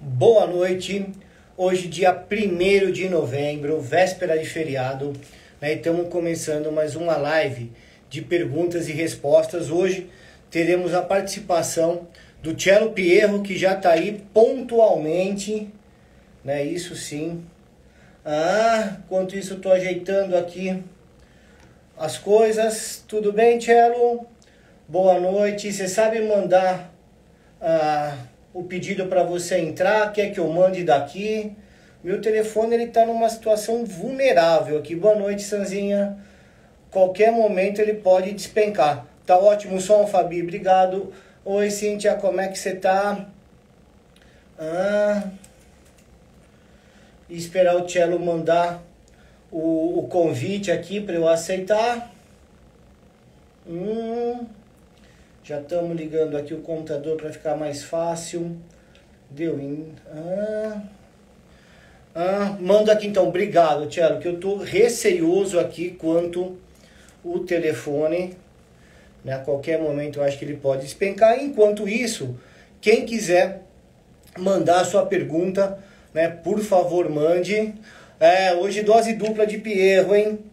Boa noite. Hoje, dia 1º de novembro, véspera de feriado, né? Estamos começando mais uma live de perguntas e respostas. Hoje teremos a participação do Cello Pierro, que já está aí pontualmente, né? Isso sim. Enquanto isso, estou ajeitando aqui as coisas. Tudo bem, Cello? Boa noite. Você sabe mandar o pedido para você entrar? Quer que eu mande daqui? Meu telefone ele está numa situação vulnerável aqui. Boa noite, Sanzinha. Qualquer momento ele pode despencar. Tá ótimo o som, Fabi. Obrigado. Oi, Cíntia. Como é que você tá? Esperar o Cello mandar o convite aqui para eu aceitar. Já estamos ligando aqui o computador para ficar mais fácil. Manda aqui então. Obrigado, Cello, que eu estou receioso aqui quanto o telefone, né? A qualquer momento eu acho que ele pode despencar. Enquanto isso, quem quiser mandar a sua pergunta, né, por favor, mande. Hoje dose dupla de Pierro, hein?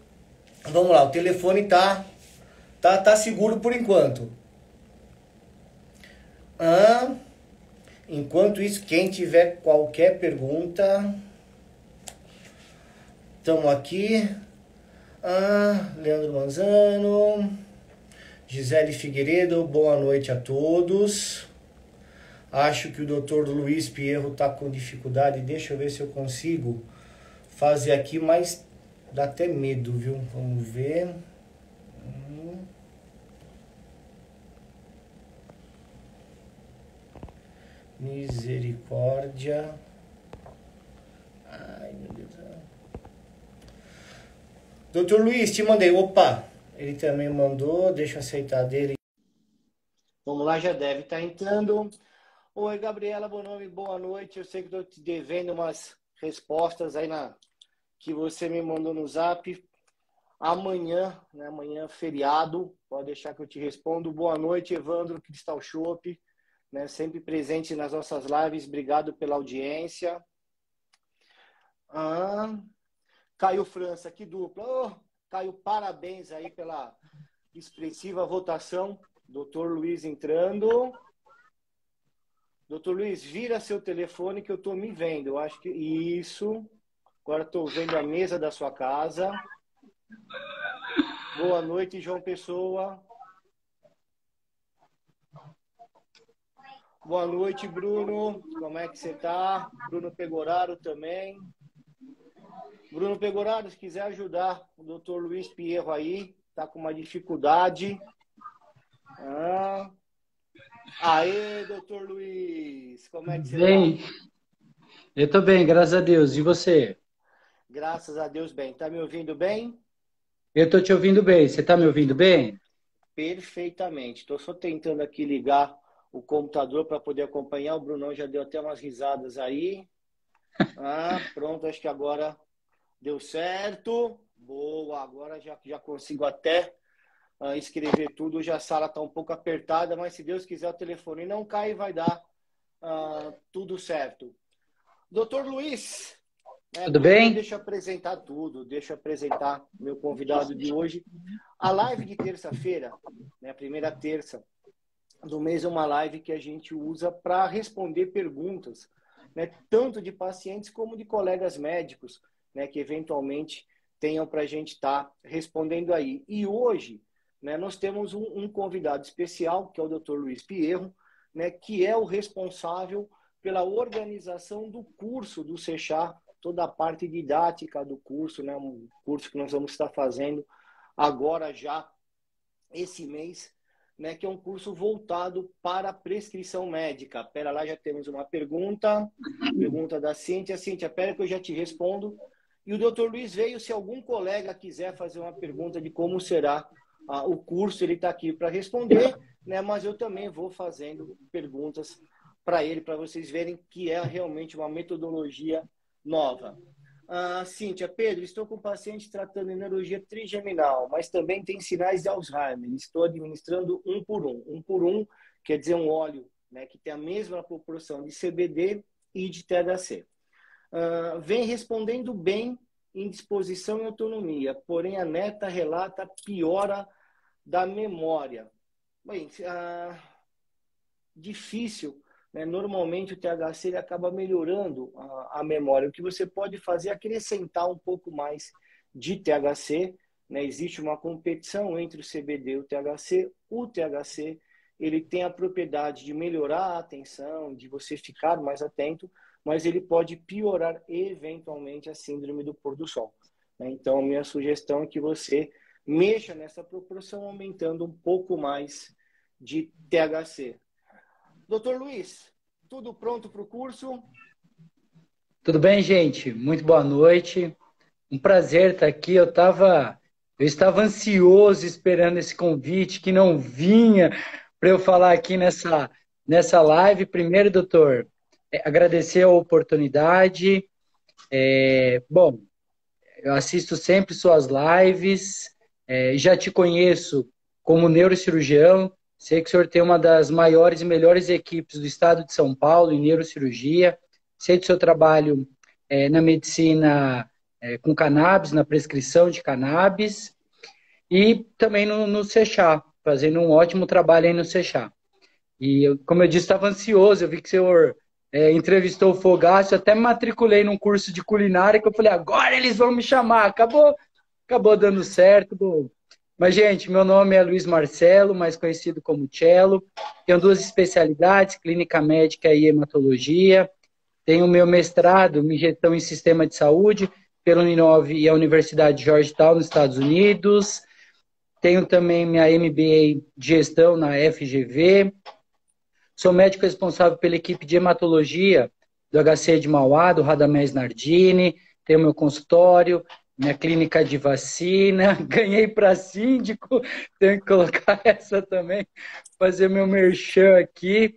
Vamos lá, o telefone tá seguro por enquanto. Enquanto isso, quem tiver qualquer pergunta, estamos aqui. Leandro Manzano, Gisele Figueiredo, boa noite a todos. Acho que o Dr. Luiz Pierro está com dificuldade. Deixa eu ver se eu consigo fazer aqui, mas dá até medo, viu? Vamos ver. Misericórdia. Ai, meu Deus. Doutor Luiz, te mandei. Opa, ele também mandou. Deixa eu aceitar dele. Vamos lá, já deve estar entrando. Oi, Gabriela Bonomi, boa noite. Eu sei que estou te devendo umas respostas aí que você me mandou no zap. Amanhã, né? Amanhã, feriado. Pode deixar que eu te respondo. Boa noite, Evandro Cristal Chopp, né? Sempre presente nas nossas lives. Obrigado pela audiência. Caio França, que dupla. Caio, parabéns aí pela expressiva votação. Doutor Luiz entrando. Doutor Luiz, vira seu telefone que eu estou me vendo. Eu acho que isso. Agora estou vendo a mesa da sua casa. Boa noite, João Pessoa. Boa noite, Bruno. Como é que você está? Bruno Pegoraro também. Bruno Pegoraro, se quiser ajudar o doutor Luiz Pierro aí, está com uma dificuldade. Aê, doutor Luiz, como é que você está? Eu estou bem, graças a Deus. E você? Graças a Deus, bem. Está me ouvindo bem? Eu estou te ouvindo bem. Você está me ouvindo bem? Perfeitamente. Estou só tentando aqui ligar o computador para poder acompanhar. O Brunão já deu até umas risadas aí. Pronto, acho que agora deu certo. Boa, agora já consigo até escrever tudo. Hoje a sala está um pouco apertada, mas se Deus quiser o telefone não cai e vai dar tudo certo. Doutor Luiz, Tudo primeiro bem? deixa eu apresentar tudo, deixa eu apresentar meu convidado de hoje. A live de terça-feira, né, a primeira terça do mês, é uma live que a gente usa para responder perguntas, né, tanto de pacientes como de colegas médicos, né, que eventualmente tenham para a gente estar respondendo aí. E hoje, né, nós temos um convidado especial, que é o Dr. Luiz Pierro, né, que é o responsável pela organização do curso do Sechá, toda a parte didática do curso, né, um curso que nós vamos estar fazendo agora já esse mês, né, que é um curso voltado para a prescrição médica. Pera lá, já temos uma pergunta da Cíntia. Cíntia, pera que eu já te respondo. E o doutor Luiz veio, se algum colega quiser fazer uma pergunta de como será o curso, ele está aqui para responder, né, mas eu também vou fazendo perguntas para ele, para vocês verem que é realmente uma metodologia nova. Cíntia, Pedro, estou com um paciente tratando de neurologia trigeminal, mas também tem sinais de Alzheimer. Estou administrando um por um. Um por um quer dizer um óleo, né, que tem a mesma proporção de CBD e de THC. Vem respondendo bem em disposição e autonomia, porém a neta relata piora da memória. Bem, difícil, né? Normalmente o THC ele acaba melhorando a memória. O que você pode fazer é acrescentar um pouco mais de THC, né? Existe uma competição entre o CBD e o THC. O THC ele tem a propriedade de melhorar a atenção, de você ficar mais atento, mas ele pode piorar eventualmente a síndrome do pôr do sol, né? Então, a minha sugestão é que você mexa nessa proporção, aumentando um pouco mais de THC. Doutor Luiz, tudo pronto para o curso? Tudo bem, gente? Muito boa noite. Um prazer estar aqui. Eu estava ansioso esperando esse convite que não vinha para eu falar aqui nessa live. Primeiro, doutor, agradecer a oportunidade. Bom, eu assisto sempre suas lives, já te conheço como neurocirurgião. Sei que o senhor tem uma das maiores e melhores equipes do estado de São Paulo em neurocirurgia. Sei do seu trabalho na medicina com cannabis, na prescrição de cannabis, e também no Sechá, fazendo um ótimo trabalho aí no Sechá. E, como eu disse, estava ansioso, eu vi que o senhor entrevistou o Fogaça, eu até me matriculei num curso de culinária, que eu falei, agora eles vão me chamar. Acabou dando certo. Bom. Mas, gente, meu nome é Luiz Marcelo, mais conhecido como Cello. Tenho 2 especialidades, clínica médica e hematologia. Tenho meu mestrado em gestão em sistema de saúde pela Uninove e a Universidade de Georgetown, nos Estados Unidos. Tenho também minha MBA de gestão na FGV. Sou médico responsável pela equipe de hematologia do HC de Mauá, do Radamés Nardini. Tenho meu consultório, minha clínica de vacina. Ganhei para síndico, tenho que colocar essa também, fazer meu merchan aqui.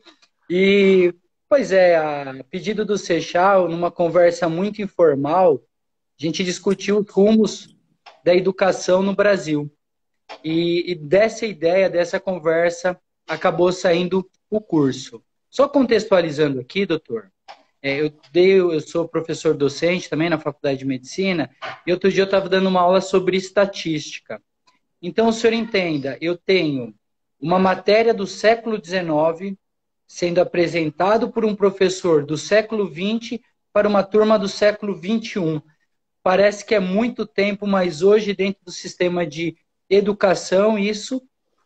E, pois a pedido do Sechal, numa conversa muito informal, a gente discutiu os rumos da educação no Brasil. E dessa ideia, dessa conversa, acabou saindo o curso. Só contextualizando aqui, doutor, eu sou professor docente também na Faculdade de Medicina, e outro dia eu estava dando uma aula sobre estatística. Então, o senhor entenda, eu tenho uma matéria do século XIX sendo apresentado por um professor do século XX para uma turma do século XXI. Parece que é muito tempo, mas hoje, dentro do sistema de educação, isso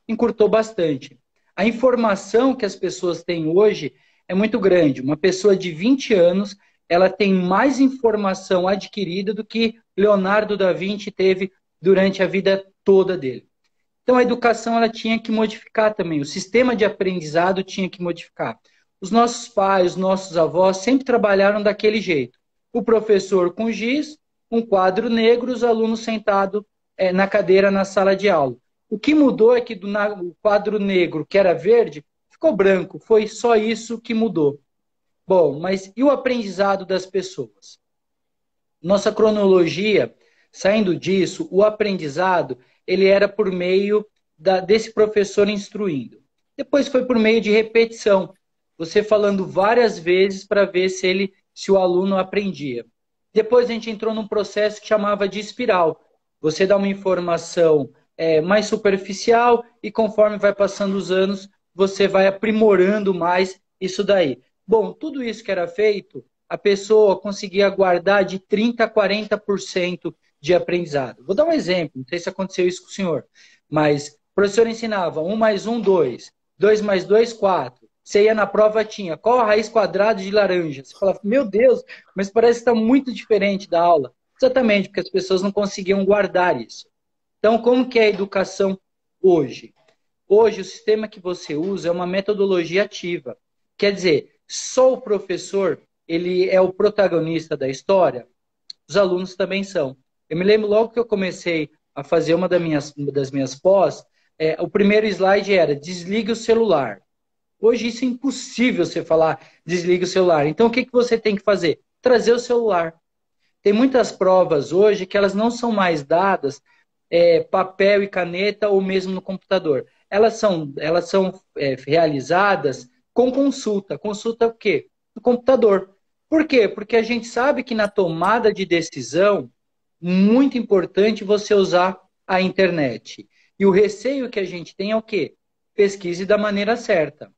encurtou bastante. A informação que as pessoas têm hoje é muito grande. Uma pessoa de 20 anos, ela tem mais informação adquirida do que Leonardo da Vinci teve durante a vida toda dele. Então, a educação ela tinha que modificar também. O sistema de aprendizado tinha que modificar. Os nossos pais, os nossos avós sempre trabalharam daquele jeito. O professor com giz, um quadro negro, os alunos sentados na cadeira na sala de aula. O que mudou é que do quadro negro, que era verde, ficou branco. Foi só isso que mudou. Bom, mas e o aprendizado das pessoas? Nossa cronologia, saindo disso, o aprendizado, ele era por meio desse professor instruindo. Depois foi por meio de repetição. Você falando várias vezes para ver se o aluno aprendia. Depois a gente entrou num processo que chamava de espiral. Você dá uma informação mais superficial e conforme vai passando os anos, você vai aprimorando mais isso daí. Bom, tudo isso que era feito, a pessoa conseguia guardar de 30% a 40% de aprendizado. Vou dar um exemplo, não sei se aconteceu isso com o senhor, mas o professor ensinava 1 mais 1, 2, 2 mais 2, 4. Você ia na prova, tinha qual a raiz quadrada de laranja? Você falava, meu Deus, mas parece que está muito diferente da aula. Exatamente, porque as pessoas não conseguiam guardar isso. Então, como que é a educação hoje? Hoje, o sistema que você usa é uma metodologia ativa. Quer dizer, só o professor ele é o protagonista da história, os alunos também são. Eu me lembro logo que eu comecei a fazer uma das minhas pós, o primeiro slide era desligue o celular. Hoje isso é impossível você falar desligue o celular. Então, o que você tem que fazer? Trazer o celular. Tem muitas provas hoje que elas não são mais dadas papel e caneta ou mesmo no computador. Elas são realizadas com consulta. Consulta o quê? No computador. Por quê? Porque a gente sabe que na tomada de decisão, muito importante você usar a internet. E o receio que a gente tem é o quê? Pesquise da maneira certa.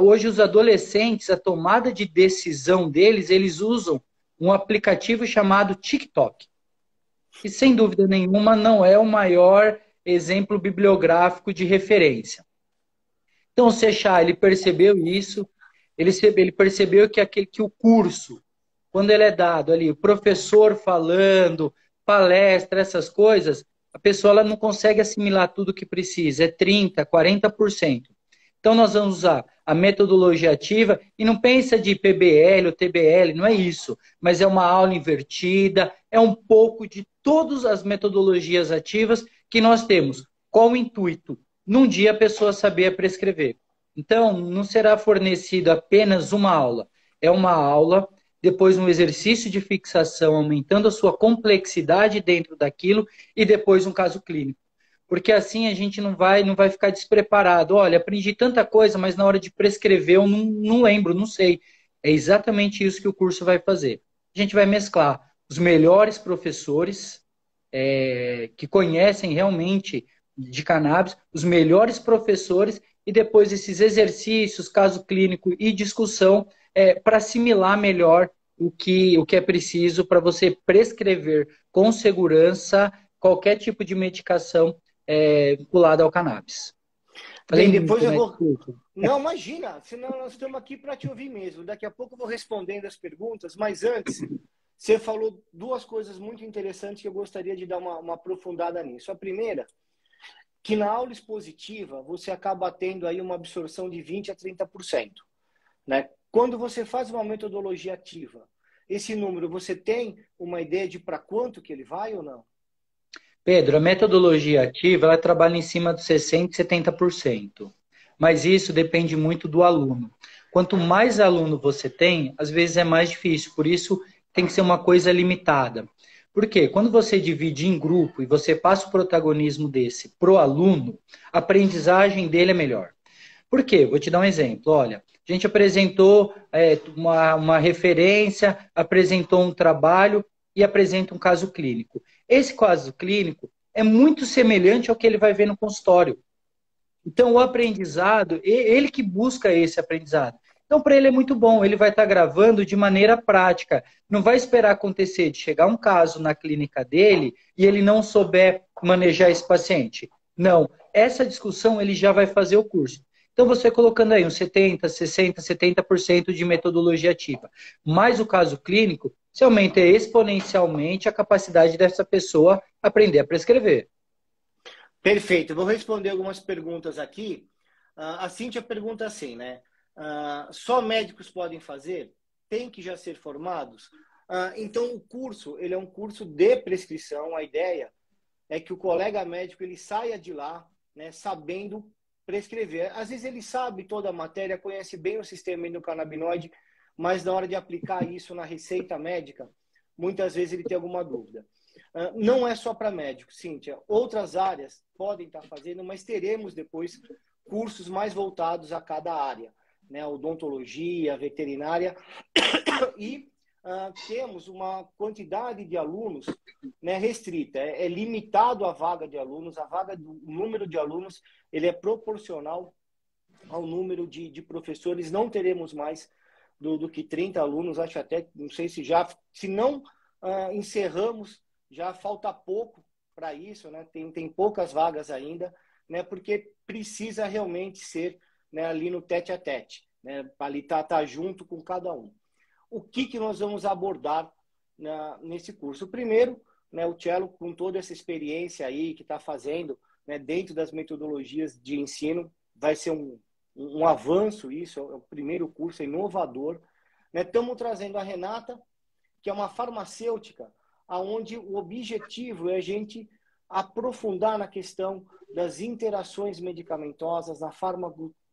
Hoje os adolescentes, a tomada de decisão deles, eles usam um aplicativo chamado TikTok. E sem dúvida nenhuma não é o maior exemplo bibliográfico de referência. Então o Sechá, ele percebeu isso, ele percebeu que o curso, quando ele é dado ali, o professor falando, palestra, essas coisas, a pessoa ela não consegue assimilar tudo o que precisa, é 30%, 40%. Então nós vamos usar a metodologia ativa e não pensa de PBL ou TBL, não é isso, mas é uma aula invertida, é um pouco de todas as metodologias ativas que nós temos. Qual o intuito? Num dia a pessoa saber prescrever. Então, não será fornecido apenas uma aula. É uma aula, depois um exercício de fixação, aumentando a sua complexidade dentro daquilo, e depois um caso clínico. Porque assim a gente não vai ficar despreparado. Olha, aprendi tanta coisa, mas na hora de prescrever eu não lembro, não sei. É exatamente isso que o curso vai fazer. A gente vai mesclar os melhores professores que conhecem realmente de cannabis, os melhores professores e depois esses exercícios, caso clínico e discussão para assimilar melhor o que é preciso para você prescrever com segurança qualquer tipo de medicação vinculada ao cannabis. Falei Bem, depois muito, eu né? vou. Desculpa. Não, imagina, senão nós estamos aqui para te ouvir mesmo. Daqui a pouco eu vou respondendo as perguntas, mas antes, você falou duas coisas muito interessantes que eu gostaria de dar uma aprofundada nisso. A primeira, que na aula expositiva você acaba tendo aí uma absorção de 20% a 30%. Né? Quando você faz uma metodologia ativa, esse número, você tem uma ideia de para quanto que ele vai ou não? Pedro, a metodologia ativa, ela trabalha em cima dos 60% e 70%. Mas isso depende muito do aluno. Quanto mais aluno você tem, às vezes é mais difícil. Por isso, tem que ser uma coisa limitada. Por quê? Quando você divide em grupo e você passa o protagonismo desse pro aluno, a aprendizagem dele é melhor. Por quê? Vou te dar um exemplo. Olha, a gente apresentou uma referência, apresentou um trabalho e apresenta um caso clínico. Esse caso clínico é muito semelhante ao que ele vai ver no consultório. Então, o aprendizado, ele que busca esse aprendizado. Então, para ele é muito bom, ele vai estar gravando de maneira prática. Não vai esperar acontecer de chegar um caso na clínica dele e ele não souber manejar esse paciente. Não, essa discussão ele já vai fazer o curso. Então, você colocando aí uns 70%, 60%, 70% de metodologia ativa, mais o caso clínico, você aumenta exponencialmente a capacidade dessa pessoa aprender a prescrever. Perfeito. Eu vou responder algumas perguntas aqui. A Cíntia pergunta assim, né? Só médicos podem fazer? Tem que já ser formados? Então, o curso, ele é um curso de prescrição. A ideia é que o colega médico ele saia de lá, né, sabendo prescrever. Às vezes ele sabe toda a matéria, conhece bem o sistema endocannabinoide, mas na hora de aplicar isso na receita médica, muitas vezes ele tem alguma dúvida. Não é só para médico, Cíntia. Outras áreas podem estar fazendo, mas teremos depois cursos mais voltados a cada área, né? Odontologia, veterinária, e temos uma quantidade de alunos, né, restrita. É limitado a vaga de alunos, o número de alunos ele é proporcional ao número de professores. Não teremos mais do que 30 alunos, acho até, não sei se não encerramos, já falta pouco para isso, né? Tem poucas vagas ainda, né? Porque precisa realmente ser, né, ali no tete a tete, né? Ali tá junto com cada um. O que nós vamos abordar nesse curso? Primeiro, né, o Cello, com toda essa experiência aí que está fazendo, né, dentro das metodologias de ensino, vai ser um avanço isso, é o primeiro curso, é inovador. Estamos trazendo a Renata, que é uma farmacêutica, onde o objetivo é a gente aprofundar na questão das interações medicamentosas, na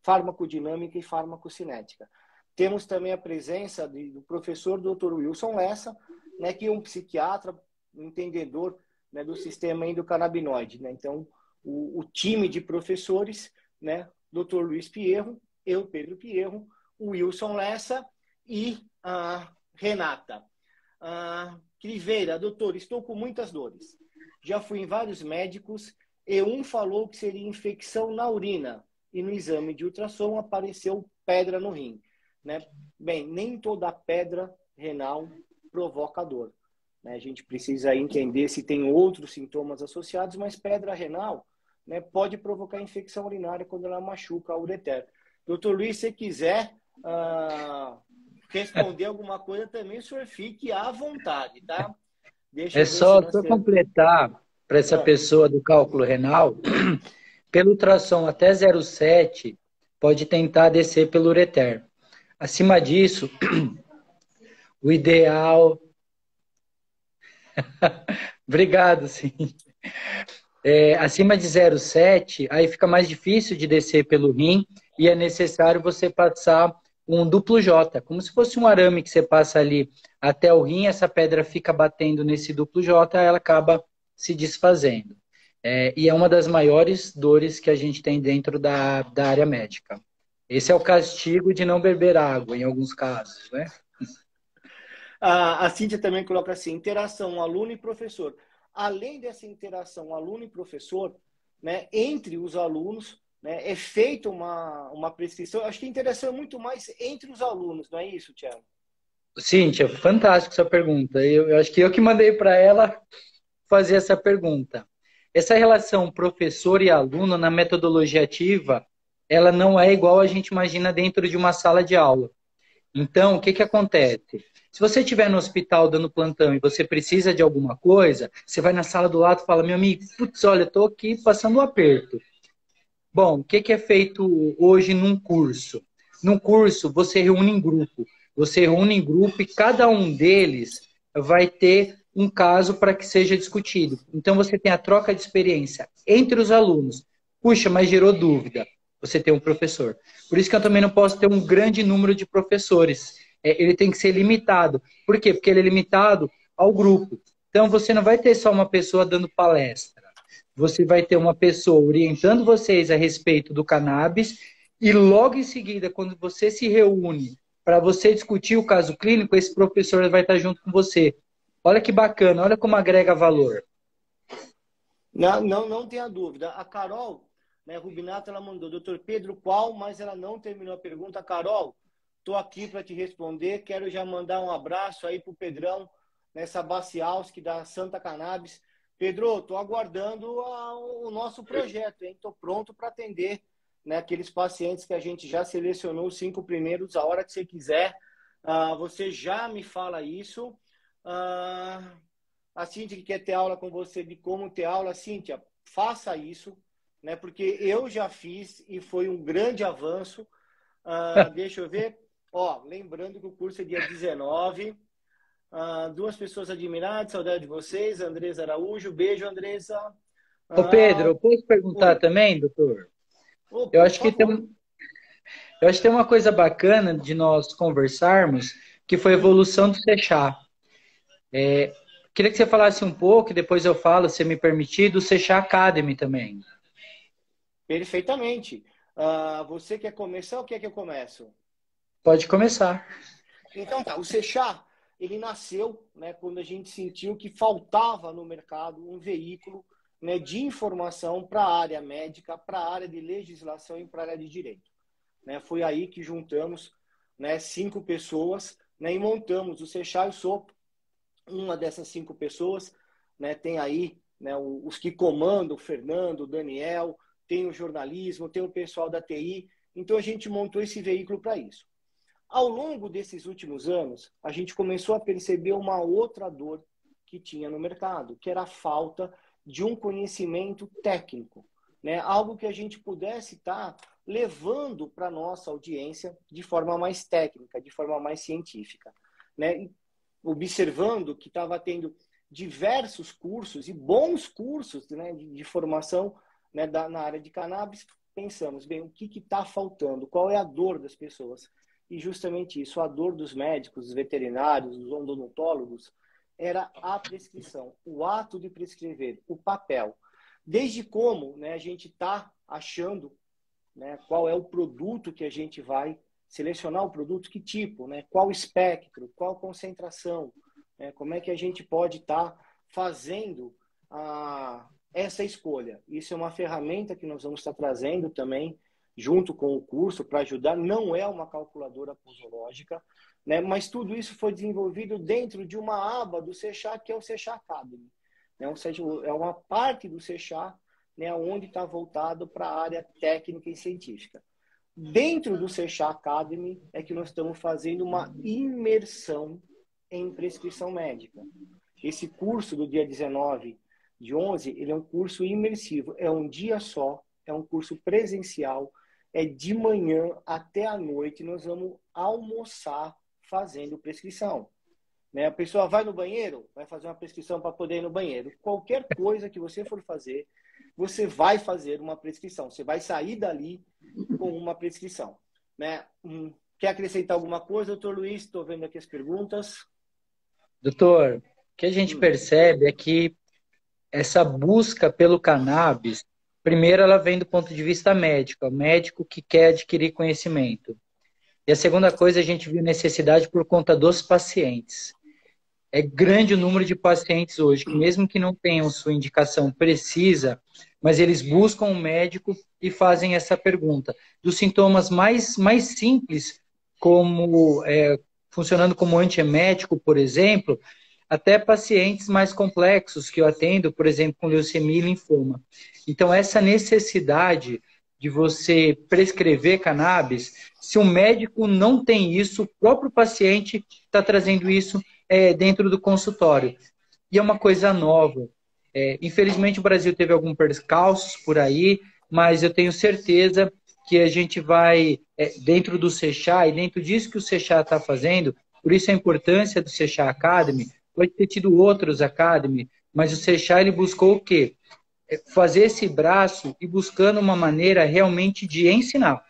farmacodinâmica e farmacocinética. Temos também a presença do professor Dr. Wilson Lessa, né, que é um psiquiatra, um entendedor, né, do sistema endocannabinoide. Né? Então, o time de professores, né, Dr. Luiz Pierro, eu, Pedro Pierro, o Wilson Lessa e Renata. Criveira, doutor, estou com muitas dores. Já fui em vários médicos e um falou que seria infecção na urina e no exame de ultrassom apareceu pedra no rim. Né? Bem, nem toda pedra renal provoca dor. Né? A gente precisa entender se tem outros sintomas associados, mas pedra renal, né, pode provocar infecção urinária quando ela machuca a ureter. Doutor Luiz, se quiser responder alguma coisa também, o senhor fique à vontade, tá? Deixa É eu ver se só nós para temos... completar para essa pessoa do cálculo renal, pelo ultrassom até 0,7, pode tentar descer pelo ureter. Acima disso, o ideal... Obrigado, sim. Acima de 0,7, aí fica mais difícil de descer pelo rim e é necessário você passar um duplo J, como se fosse um arame que você passa ali até o rim, essa pedra fica batendo nesse duplo J, ela acaba se desfazendo. E é uma das maiores dores que a gente tem dentro da área médica. Esse é o castigo de não beber água, em alguns casos, né? A Cíntia também coloca assim, interação aluno e professor. Além dessa interação aluno e professor, né, entre os alunos, né, é feita uma prescrição. Acho que a interação é muito mais entre os alunos, não é isso, Tiago? Cíntia, fantástico essa pergunta. Eu acho que eu que mandei para ela fazer essa pergunta. Essa relação professor e aluno na metodologia ativa, ela não é igual a gente imagina dentro de uma sala de aula. Então, o que que acontece? Se você estiver no hospital dando plantão e você precisa de alguma coisa, você vai na sala do lado e fala, meu amigo, putz, olha, estou aqui passando um aperto. Bom, o que que é feito hoje num curso? Num curso, você reúne em grupo. Você reúne em grupo e cada um deles vai ter um caso para que seja discutido. Então, você tem a troca de experiência entre os alunos. Puxa, mas gerou dúvida. Você tem um professor. Por isso que eu também não posso ter um grande número de professores. Ele tem que ser limitado. Por quê? Porque ele é limitado ao grupo. Então, você não vai ter só uma pessoa dando palestra. Você vai ter uma pessoa orientando vocês a respeito do cannabis e logo em seguida, quando você se reúne para você discutir o caso clínico, esse professor vai estar junto com você. Olha que bacana, olha como agrega valor. Não tenha dúvida. A Carol, né, Rubinato, ela mandou, doutor Pedro, qual? Mas ela não terminou a pergunta. Carol, estou aqui para te responder. Quero já mandar um abraço aí para o Pedrão, nessa Bacialski da Santa Cannabis. Pedro, estou aguardando o nosso projeto, hein? Estou pronto para atender, né, aqueles pacientes que a gente já selecionou, os 5 primeiros, a hora que você quiser. Você já me fala isso. A Cíntia que quer ter aula com você de como ter aula, Cíntia, faça isso, né? Porque eu já fiz e foi um grande avanço. Deixa eu ver. Lembrando que o curso é dia 19. 2 pessoas admiradas, saudade de vocês. Andresa Araújo, beijo, Andresa. Ô Pedro, eu posso perguntar Oi. também, doutor? Eu Por acho que favor. eu acho que tem uma coisa bacana de nós conversarmos, que foi a evolução do Seixá. Queria que você falasse um pouco, e depois eu falo, se me permitir, do Seixá Academy também. Perfeitamente. Você quer começar ou quer que eu comece? Pode começar. Então tá, o Seixá, ele nasceu, né, quando a gente sentiu que faltava no mercado um veículo, né, de informação para a área médica, para a área de legislação e para a área de direito. Né? Foi aí que juntamos, né, 5 pessoas, né, e montamos o Seixá. Eu sou uma dessas 5 pessoas. Né? Tem aí, né, os que comandam, o Fernando, o Daniel, tem o jornalismo, tem o pessoal da TI. Então a gente montou esse veículo para isso. Ao longo desses últimos anos, a gente começou a perceber uma outra dor que tinha no mercado, que era a falta de um conhecimento técnico, né? Algo que a gente pudesse estar levando para a nossa audiência de forma mais técnica, de forma mais científica, né? Observando que estava tendo diversos cursos e bons cursos, né, de formação, né, na área de cannabis, pensamos, bem, o que está faltando? Qual é a dor das pessoas? E justamente isso, a dor dos médicos, dos veterinários, dos odontólogos, era a prescrição, o ato de prescrever, o papel. Desde como, né, a gente está achando, né, qual é o produto que a gente vai selecionar o produto, que tipo, né? Qual espectro, qual concentração, né? Como é que a gente pode estar fazendo essa escolha. Isso é uma ferramenta que nós vamos estar trazendo também junto com o curso para ajudar. Não é uma calculadora posológica, né? Mas tudo isso foi desenvolvido dentro de uma aba do Sechá, que é o Sechá Academy, né? Ou seja, é uma parte do Sechá, né, onde está voltado para a área técnica e científica. Dentro do Sechá Academy é que nós estamos fazendo uma imersão em prescrição médica. Esse curso do dia 19 de 11, ele é um curso imersivo, é um dia só, é um curso presencial, é de manhã até a noite, nós vamos almoçar fazendo prescrição. Né? A pessoa vai no banheiro, vai fazer uma prescrição para poder ir no banheiro. Qualquer coisa que você for fazer, você vai fazer uma prescrição. Você vai sair dali com uma prescrição. Né? Quer acrescentar alguma coisa, doutor Luiz? Estou vendo aqui as perguntas. Doutor, o que a gente percebe é que essa busca pelo cannabis, primeiro ela vem do ponto de vista médico, é o médico que quer adquirir conhecimento. E a segunda coisa, a gente viu necessidade por conta dos pacientes. É grande o número de pacientes hoje, que mesmo que não tenham sua indicação precisa, mas eles buscam um médico e fazem essa pergunta. Dos sintomas mais simples, como funcionando como antiemético, por exemplo, até pacientes mais complexos que eu atendo, por exemplo, com leucemia e linfoma. Então, essa necessidade de você prescrever cannabis, se o médico não tem isso, o próprio paciente está trazendo isso dentro do consultório. E é uma coisa nova. Infelizmente, o Brasil teve alguns percalços por aí, mas eu tenho certeza que a gente vai, dentro do Sechá, e dentro disso que o Sechá está fazendo, por isso a importância do Sechá Academy, pode ter tido outros Academy, mas o Sechá ele buscou o quê? Fazer esse braço e buscando uma maneira realmente de ensinar.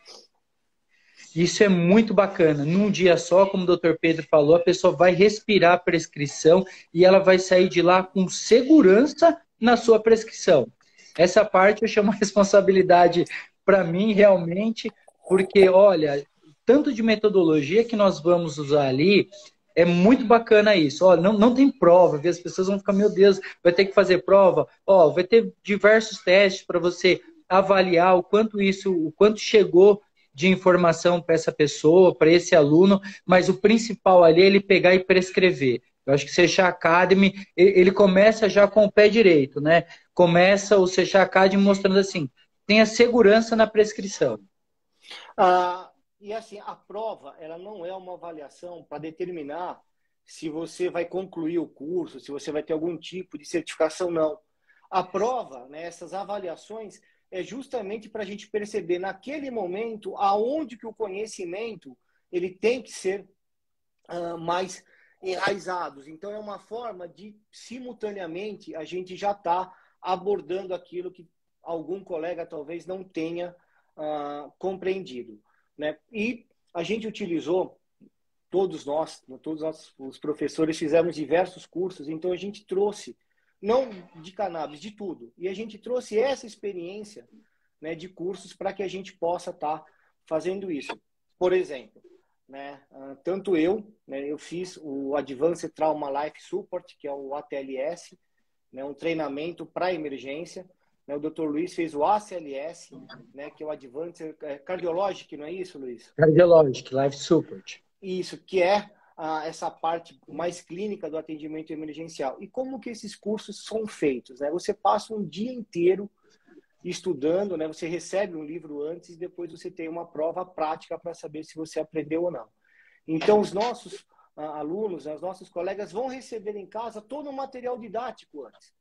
Isso é muito bacana. Num dia só, como o doutor Pedro falou, a pessoa vai respirar a prescrição e ela vai sair de lá com segurança na sua prescrição. Essa parte eu chamo a responsabilidade para mim, realmente, porque, olha, tanto de metodologia que nós vamos usar ali, é muito bacana isso. Olha, não tem prova, as pessoas vão ficar, meu Deus, vai ter que fazer prova. Vai ter diversos testes para você avaliar o quanto chegou de informação para essa pessoa, para esse aluno, mas o principal ali é ele pegar e prescrever. Eu acho que o Sechá Academy, ele começa já com o pé direito, né? Começa o Sechá Academy mostrando assim, tenha segurança na prescrição. E assim, a prova, ela não é uma avaliação para determinar se você vai concluir o curso, se você vai ter algum tipo de certificação, não. A prova, né, essas avaliações, é justamente para a gente perceber naquele momento aonde que o conhecimento ele tem que ser mais enraizados. Então, é uma forma de, simultaneamente, a gente já está abordando aquilo que algum colega talvez não tenha compreendido. Né? E a gente utilizou, todos nós, os professores, fizemos diversos cursos, então a gente trouxe, não de cannabis, de tudo. E a gente trouxe essa experiência, né, de cursos para que a gente possa estar fazendo isso. Por exemplo, né, tanto eu fiz o Advanced Trauma Life Support, que é o ATLS, né, um treinamento para emergência. Né, o Dr. Luiz fez o ACLS, né, que é o Advanced Cardiologic, não é isso, Luiz? Cardiologic Life Support. Isso, que é essa parte mais clínica do atendimento emergencial. E como que esses cursos são feitos? Né? Você passa um dia inteiro estudando, né? Você recebe um livro antes e depois você tem uma prova prática para saber se você aprendeu ou não. Então, os nossos alunos, os nossos colegas vão receber em casa todo o material didático antes.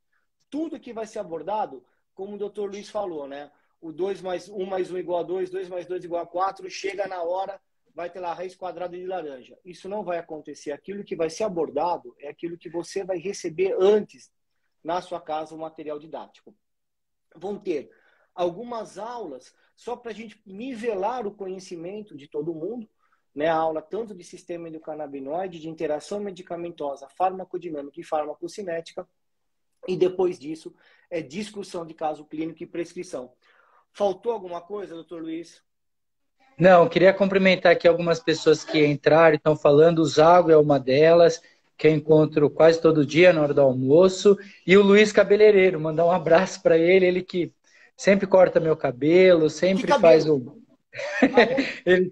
Tudo que vai ser abordado, como o Dr. Luiz falou, né? O 2 mais 1 mais 1 igual a 2, 2 mais 2 igual a 4, chega na hora, vai ter lá a raiz quadrada de laranja. Isso não vai acontecer. Aquilo que vai ser abordado é aquilo que você vai receber antes na sua casa, o material didático. Vão ter algumas aulas só para a gente nivelar o conhecimento de todo mundo, né? A aula tanto de sistema endocannabinoide, de interação medicamentosa, farmacodinâmica e farmacocinética, e depois disso é discussão de caso clínico e prescrição. Faltou alguma coisa, doutor Luiz? Não, queria cumprimentar aqui algumas pessoas que entraram e estão falando. O Zago é uma delas, que eu encontro quase todo dia na hora do almoço. E o Luiz Cabeleireiro, mandar um abraço para ele, ele que sempre corta meu cabelo, Que sempre faz cabelo? o. Aonde? Ele,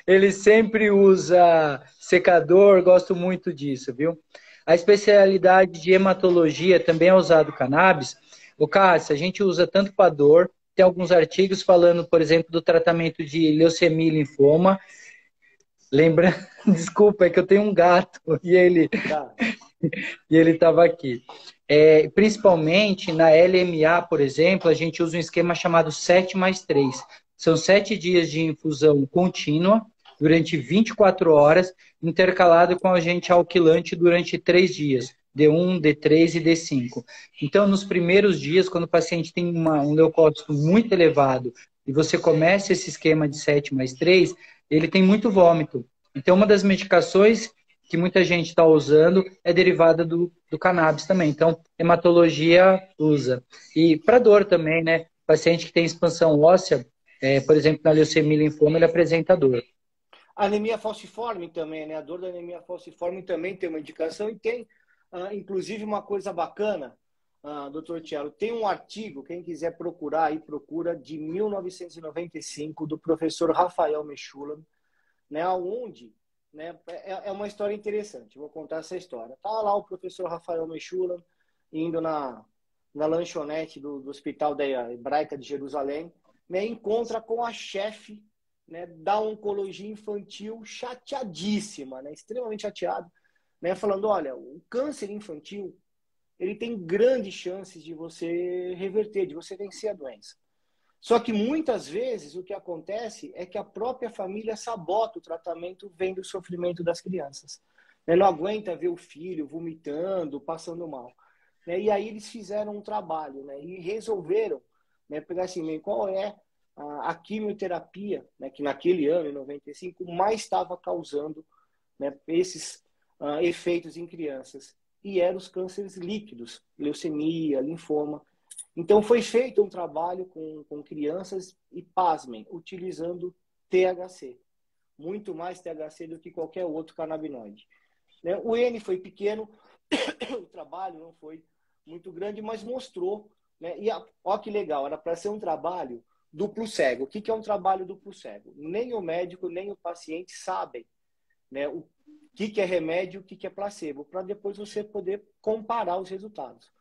ele sempre usa secador, gosto muito disso, viu? A especialidade de hematologia também é usado cannabis. O Cássio, a gente usa tanto para dor, tem alguns artigos falando, por exemplo, do tratamento de leucemia e linfoma. Lembra, desculpa, é que eu tenho um gato Tá. e ele estava aqui. Principalmente na LMA, por exemplo, a gente usa um esquema chamado 7+3. São 7 dias de infusão contínua durante 24 horas, intercalado com agente alquilante durante 3 dias, D1, D3 e D5. Então, nos primeiros dias, quando o paciente tem um leucócito muito elevado e você começa esse esquema de 7+3, ele tem muito vômito. Então, uma das medicações que muita gente está usando é derivada do cannabis também. Então, hematologia usa. E para dor também, né? Paciente que tem expansão óssea, por exemplo, na leucemia e linfoma, ele apresenta dor. Anemia falciforme também, né? A dor da anemia falciforme também tem uma indicação e tem, inclusive, uma coisa bacana, doutor Tiago, tem um artigo, quem quiser procurar aí, procura, de 1995, do professor Rafael Mechoulam, né? Onde, né, é uma história interessante, vou contar essa história. Tá lá o professor Rafael Mechoulam indo na lanchonete do Hospital da Hebraica de Jerusalém, né? Encontra com a chefe, né, da oncologia infantil, chateadíssima, né, extremamente chateada, né, falando, olha, o câncer infantil, ele tem grandes chances de você reverter, de você vencer a doença. Só que muitas vezes o que acontece é que a própria família sabota o tratamento vendo o sofrimento das crianças. Né, não aguenta ver o filho vomitando, passando mal. Né, e aí eles fizeram um trabalho, né, e resolveram, né, pegar assim, qual é a quimioterapia, né, que naquele ano, em 95, mais estava causando, né, esses efeitos em crianças. E eram os cânceres líquidos, leucemia, linfoma. Então foi feito um trabalho com crianças e, pasmem, utilizando THC. Muito mais THC do que qualquer outro canabinoide. Né? O N foi pequeno, o trabalho não foi muito grande, mas mostrou. Né? E ó que legal, era para ser um trabalho duplo cego. O que é um trabalho duplo cego? Nem o médico, nem o paciente sabem, né, o que é remédio e o que é placebo, para depois você poder comparar os resultados.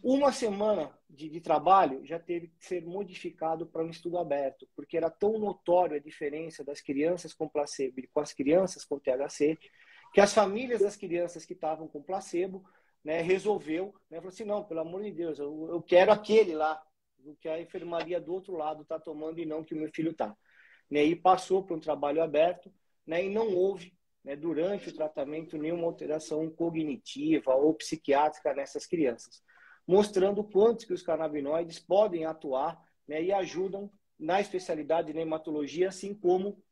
Uma semana de trabalho já teve que ser modificado para um estudo aberto, porque era tão notória a diferença das crianças com placebo e com as crianças com THC, que as famílias das crianças que estavam com placebo, né, resolveu, né, falou assim, não, pelo amor de Deus, eu quero aquele lá, o que a enfermaria do outro lado está tomando e não que o meu filho está. Né, e passou para um trabalho aberto, né, e não houve, né, durante o tratamento, nenhuma alteração cognitiva ou psiquiátrica nessas crianças, mostrando o quanto que os canabinoides podem atuar, né, e ajudam na especialidade de hematologia, assim como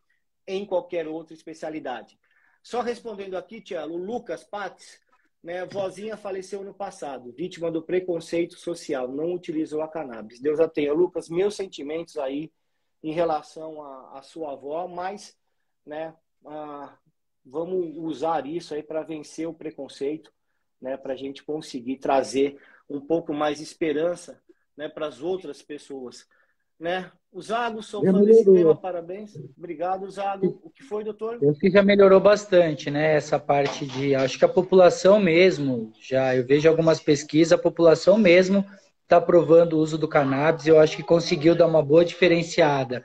em qualquer outra especialidade. Só respondendo aqui, Tiago, o Lucas Pates, né, vozinha faleceu no passado, vítima do preconceito social, não utilizou a cannabis. Deus a tenha. Lucas, meus sentimentos aí em relação à sua avó, mas, né, vamos usar isso aí para vencer o preconceito, né, para a gente conseguir trazer um pouco mais de esperança, né, para as outras pessoas. Né? O Zago, sou Já fã desse tema, melhorou. parabéns. Obrigado, Zago. O que foi, doutor? Eu acho que já melhorou bastante, né? Essa parte de. Acho que a população mesmo, já eu vejo algumas pesquisas, a população mesmo está aprovando o uso do cannabis. Eu acho que conseguiu dar uma boa diferenciada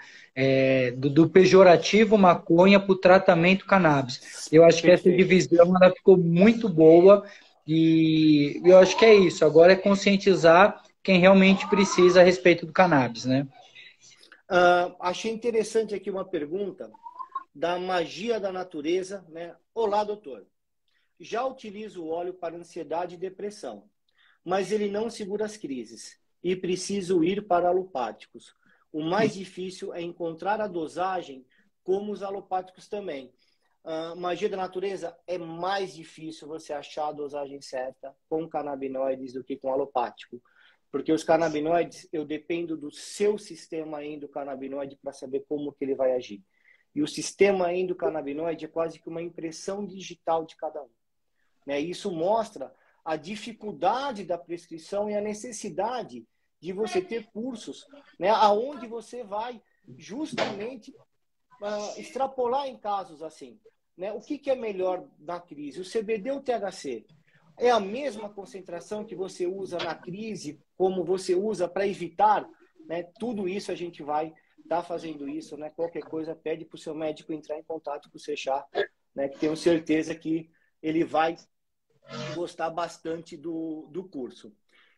do pejorativo maconha para o tratamento cannabis. Eu acho que essa Perfeito. divisão ela ficou muito boa e eu acho que é isso. Agora é conscientizar quem realmente precisa a respeito do cannabis, né? Achei interessante aqui uma pergunta da magia da natureza, né? Olá, doutor. Já utilizo o óleo para ansiedade e depressão, mas ele não segura as crises e preciso ir para alopáticos. O mais difícil é encontrar a dosagem, como os alopáticos também. Magia da natureza, é mais difícil você achar a dosagem certa com canabinoides do que com alopático. Porque os canabinoides, eu dependo do seu sistema endocannabinoide para saber como que ele vai agir. E o sistema endocannabinoide é quase que uma impressão digital de cada um. Né? Isso mostra a dificuldade da prescrição e a necessidade de você ter cursos, né? Aonde você vai justamente extrapolar em casos assim. Né? O que é melhor na crise? O CBD ou o THC? É a mesma concentração que você usa na crise, como você usa para evitar, né? Tudo isso a gente vai estar fazendo isso, né? Qualquer coisa, pede para o seu médico entrar em contato com o Seixá, né? Que tenho certeza que ele vai gostar bastante do curso.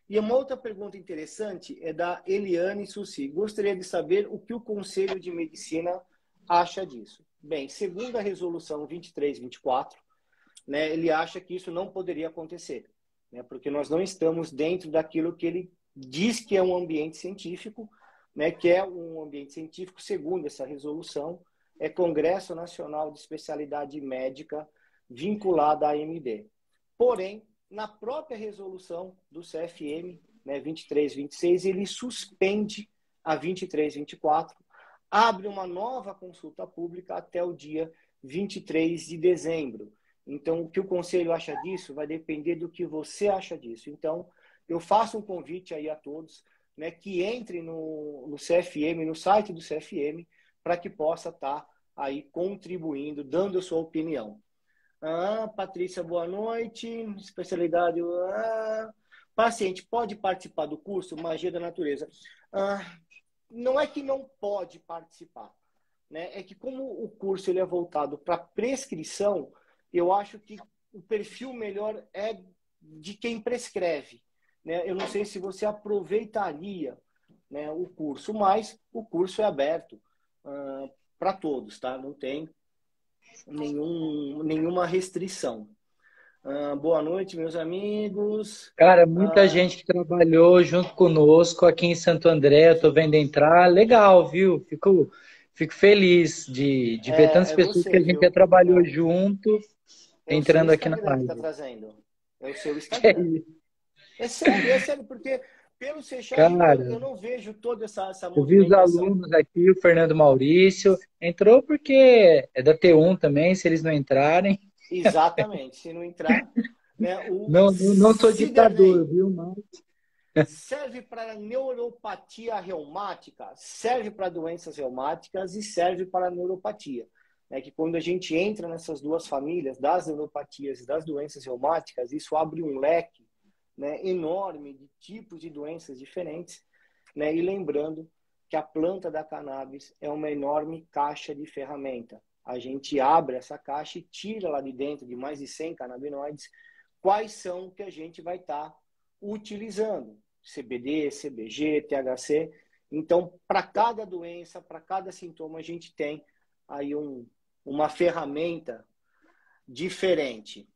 E uma outra pergunta interessante é da Eliane Sussi. Gostaria de saber o que o Conselho de Medicina acha disso. Bem, segundo a resolução 2324, né, ele acha que isso não poderia acontecer, né, porque nós não estamos dentro daquilo que ele diz que é um ambiente científico, né, que é um ambiente científico, segundo essa resolução, é Congresso Nacional de Especialidade Médica vinculada à AMB. Porém, na própria resolução do CFM, né, 2326, ele suspende a 2324, abre uma nova consulta pública até o dia 23 de dezembro. Então, o que o Conselho acha disso vai depender do que você acha disso. Então, eu faço um convite aí a todos, né, que entrem no CFM, no site do CFM, para que possa estar aí contribuindo, dando a sua opinião. Patrícia, boa noite. Especialidade. Paciente pode participar do curso Magia da Natureza? Não é que não pode participar, né? É que como o curso ele é voltado para prescrição, eu acho que o perfil melhor é de quem prescreve, né? Eu não sei se você aproveitaria, né, o curso, mas o curso é aberto para todos, tá? Não tem nenhuma restrição. Boa noite, meus amigos. Cara, muita gente que trabalhou junto conosco aqui em Santo André, eu tô vendo entrar. Legal, viu? Fico feliz de ver tantas pessoas que você, a gente já viu? trabalhou junto É o seu entrando aqui na Instagram que está live. trazendo. É o seu Que é Instagram. isso? É sério, porque pelo Seixar Cara, eu não vejo toda essa eu vi os movimentação. alunos aqui, o Fernando Maurício, entrou porque é da T1 também, se eles não entrarem. Exatamente. Se não entrar, né, o Não sou ditador, Siderney viu, mas... serve para neuropatia reumática, serve para doenças reumáticas e serve para neuropatia. É que quando a gente entra nessas duas famílias, das neuropatias e das doenças reumáticas, isso abre um leque, né, enorme de tipos de doenças diferentes, né, e lembrando que a planta da cannabis é uma enorme caixa de ferramenta. A gente abre essa caixa e tira lá de dentro de mais de 100 canabinoides quais são que a gente vai estar utilizando. CBD, CBG, THC. Então, para cada doença, para cada sintoma, a gente tem aí uma ferramenta diferente.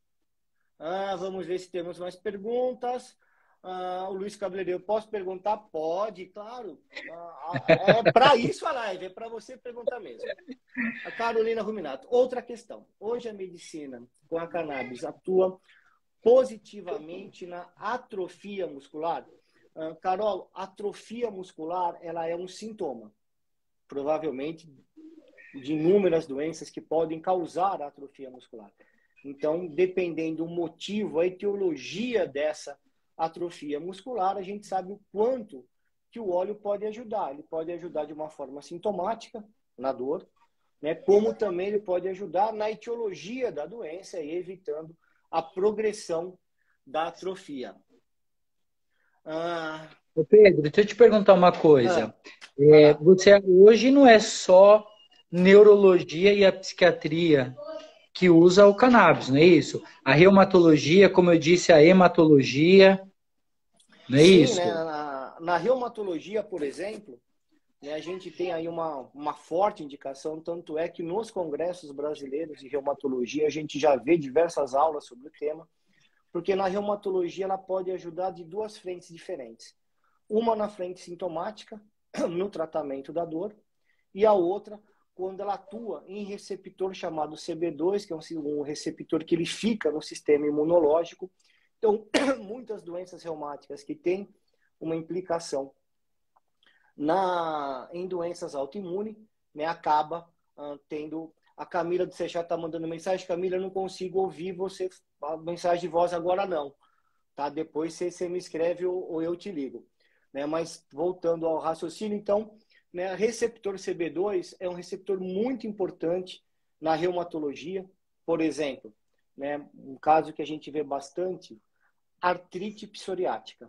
Vamos ver se temos mais perguntas. O Luiz Cabeleiro, eu posso perguntar? Pode, claro. É para isso a live, é para você perguntar mesmo. A Carolina Ruminato, outra questão. Hoje a medicina com a cannabis atua positivamente na atrofia muscular? Carol, atrofia muscular ela é um sintoma, provavelmente, de inúmeras doenças que podem causar atrofia muscular. Então, dependendo do motivo, a etiologia dessa atrofia muscular, a gente sabe o quanto que o óleo pode ajudar. Ele pode ajudar de uma forma sintomática, na dor, né? Como também ele pode ajudar na etiologia da doença e evitando a progressão da atrofia. Ô Pedro, deixa eu te perguntar uma coisa. Vai lá. Você hoje não é só neurologia e a psiquiatria que usa o cannabis, não é isso? A reumatologia, como eu disse, a hematologia, não é Sim, né? isso? Na reumatologia, por exemplo, né, a gente tem aí uma forte indicação, tanto é que nos congressos brasileiros de reumatologia a gente já vê diversas aulas sobre o tema, porque na reumatologia ela pode ajudar de duas frentes diferentes. Uma na frente sintomática, no tratamento da dor, e a outra quando ela atua em receptor chamado CB2, que é um receptor que ele fica no sistema imunológico. Então, muitas doenças reumáticas que têm uma implicação em doenças autoimunes, né, acaba tendo... A Camila do Seixas está mandando mensagem. Camila, eu não consigo ouvir você, a mensagem de voz agora não. Tá? Depois você me escreve ou eu te ligo. Né? Mas voltando ao raciocínio, então, né, receptor CB2 é um receptor muito importante na reumatologia. Por exemplo, né, um caso que a gente vê bastante, artrite psoriática.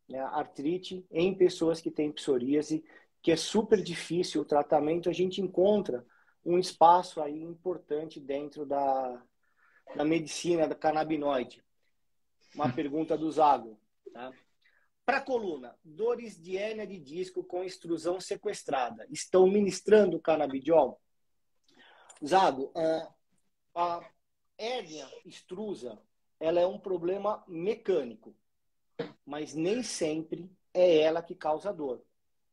Né? Artrite em pessoas que têm psoríase, que é super difícil o tratamento, a gente encontra um espaço aí importante dentro da medicina da canabinoide. Uma pergunta do Zago. Tá? Para a coluna, dores de hérnia de disco com extrusão sequestrada, estão ministrando canabidiol? Zago, a hérnia extrusa, ela é um problema mecânico, mas nem sempre é ela que causa dor.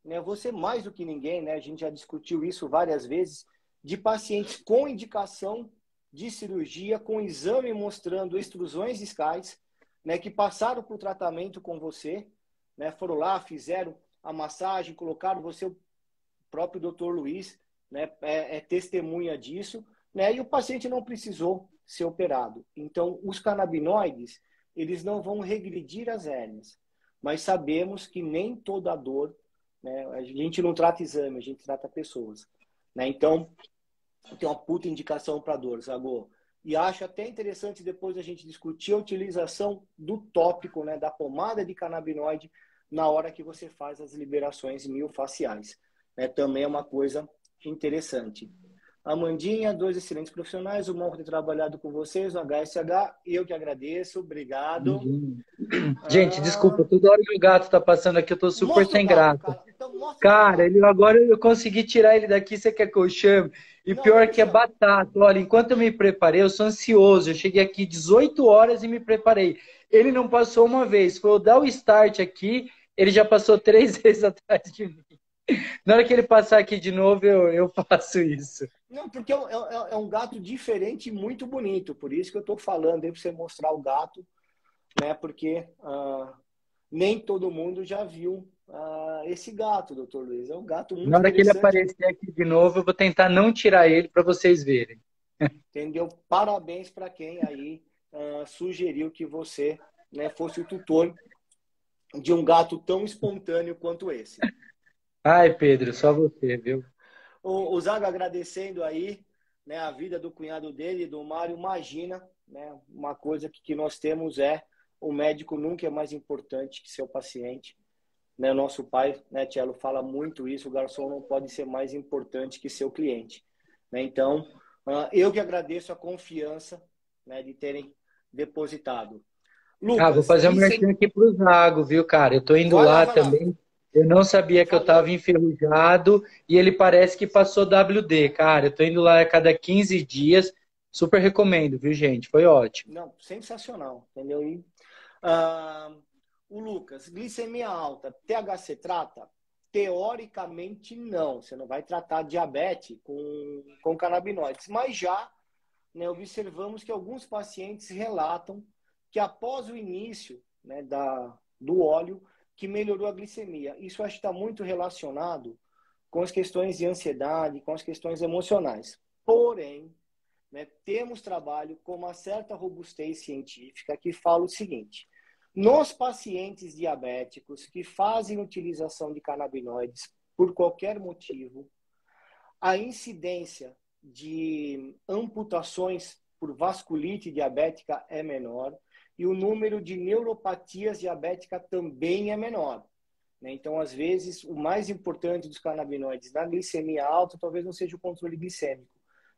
Né? Você, mais do que ninguém, né, a gente já discutiu isso várias vezes, de pacientes com indicação de cirurgia, com exame mostrando extrusões discais, né, que passaram por tratamento com você, né, foram lá, fizeram a massagem, colocaram você, o próprio Dr. Luiz, né, é testemunha disso, né, e o paciente não precisou ser operado. Então, os canabinoides, eles não vão regredir as hérnias, mas sabemos que nem toda dor, né, a gente não trata exame, a gente trata pessoas. Né? Então, tem uma puta indicação para dor, Zago. E acho até interessante depois a gente discutir a utilização do tópico, né, da pomada de canabinoide na hora que você faz as liberações miofasciais. Né? Também é uma coisa interessante. Amandinha, dois excelentes profissionais, uma honra ter trabalhado com vocês no HSH. Eu que agradeço, obrigado. Gente, desculpa, toda hora que o gato tá passando aqui, eu tô super Mostra o sem gato, graça. cara. Então, mostra Cara, ele, agora eu consegui tirar ele daqui, você quer que eu chame? E não, pior não que é chama. batata. Olha, enquanto eu me preparei, eu sou ansioso. Eu cheguei aqui 18 horas e me preparei. Ele não passou uma vez. Foi eu dar o start aqui, ele já passou 3 vezes atrás de mim. Na hora que ele passar aqui de novo, eu faço isso. Não, porque é um gato diferente e muito bonito. Por isso que eu estou falando aí para você mostrar o gato, né? Porque nem todo mundo já viu esse gato, doutor Luiz. É um gato muito Na hora que ele interessante. aparecer aqui de novo, eu vou tentar não tirar ele para vocês verem. Entendeu? Parabéns para quem aí sugeriu que você, né, fosse o tutor de um gato tão espontâneo quanto esse. Ai, Pedro, só você, viu? O Zago agradecendo aí, né, a vida do cunhado dele, do Mário. Imagina, né, uma coisa que nós temos o médico nunca é mais importante que seu paciente. Né? Nosso pai, né, Tchelo, fala muito isso, o garçom não pode ser mais importante que seu cliente. Né? Então, eu que agradeço a confiança, né, de terem depositado. Lucas, vou fazer um merchan aqui pro Zago, viu, cara? Eu tô indo vai lá, lá vai lá. também. Eu não sabia que eu tava Falou. enferrujado e ele parece que passou WD, cara. Eu tô indo lá a cada 15 dias. Super recomendo, viu, gente? Foi ótimo. Não, sensacional, entendeu? E, o Lucas, glicemia alta, THC trata? Teoricamente, não. Você não vai tratar diabetes com canabinoides. Mas já, né, observamos que alguns pacientes relatam que após o início, né, do óleo, que melhorou a glicemia. Isso acho que está muito relacionado com as questões de ansiedade, com as questões emocionais. Porém, né, temos trabalho com uma certa robustez científica que fala o seguinte: nos pacientes diabéticos que fazem utilização de canabinoides por qualquer motivo, a incidência de amputações por vasculite diabética é menor e o número de neuropatias diabéticas também é menor. Então, às vezes, o mais importante dos canabinoides na glicemia alta talvez não seja o controle glicêmico,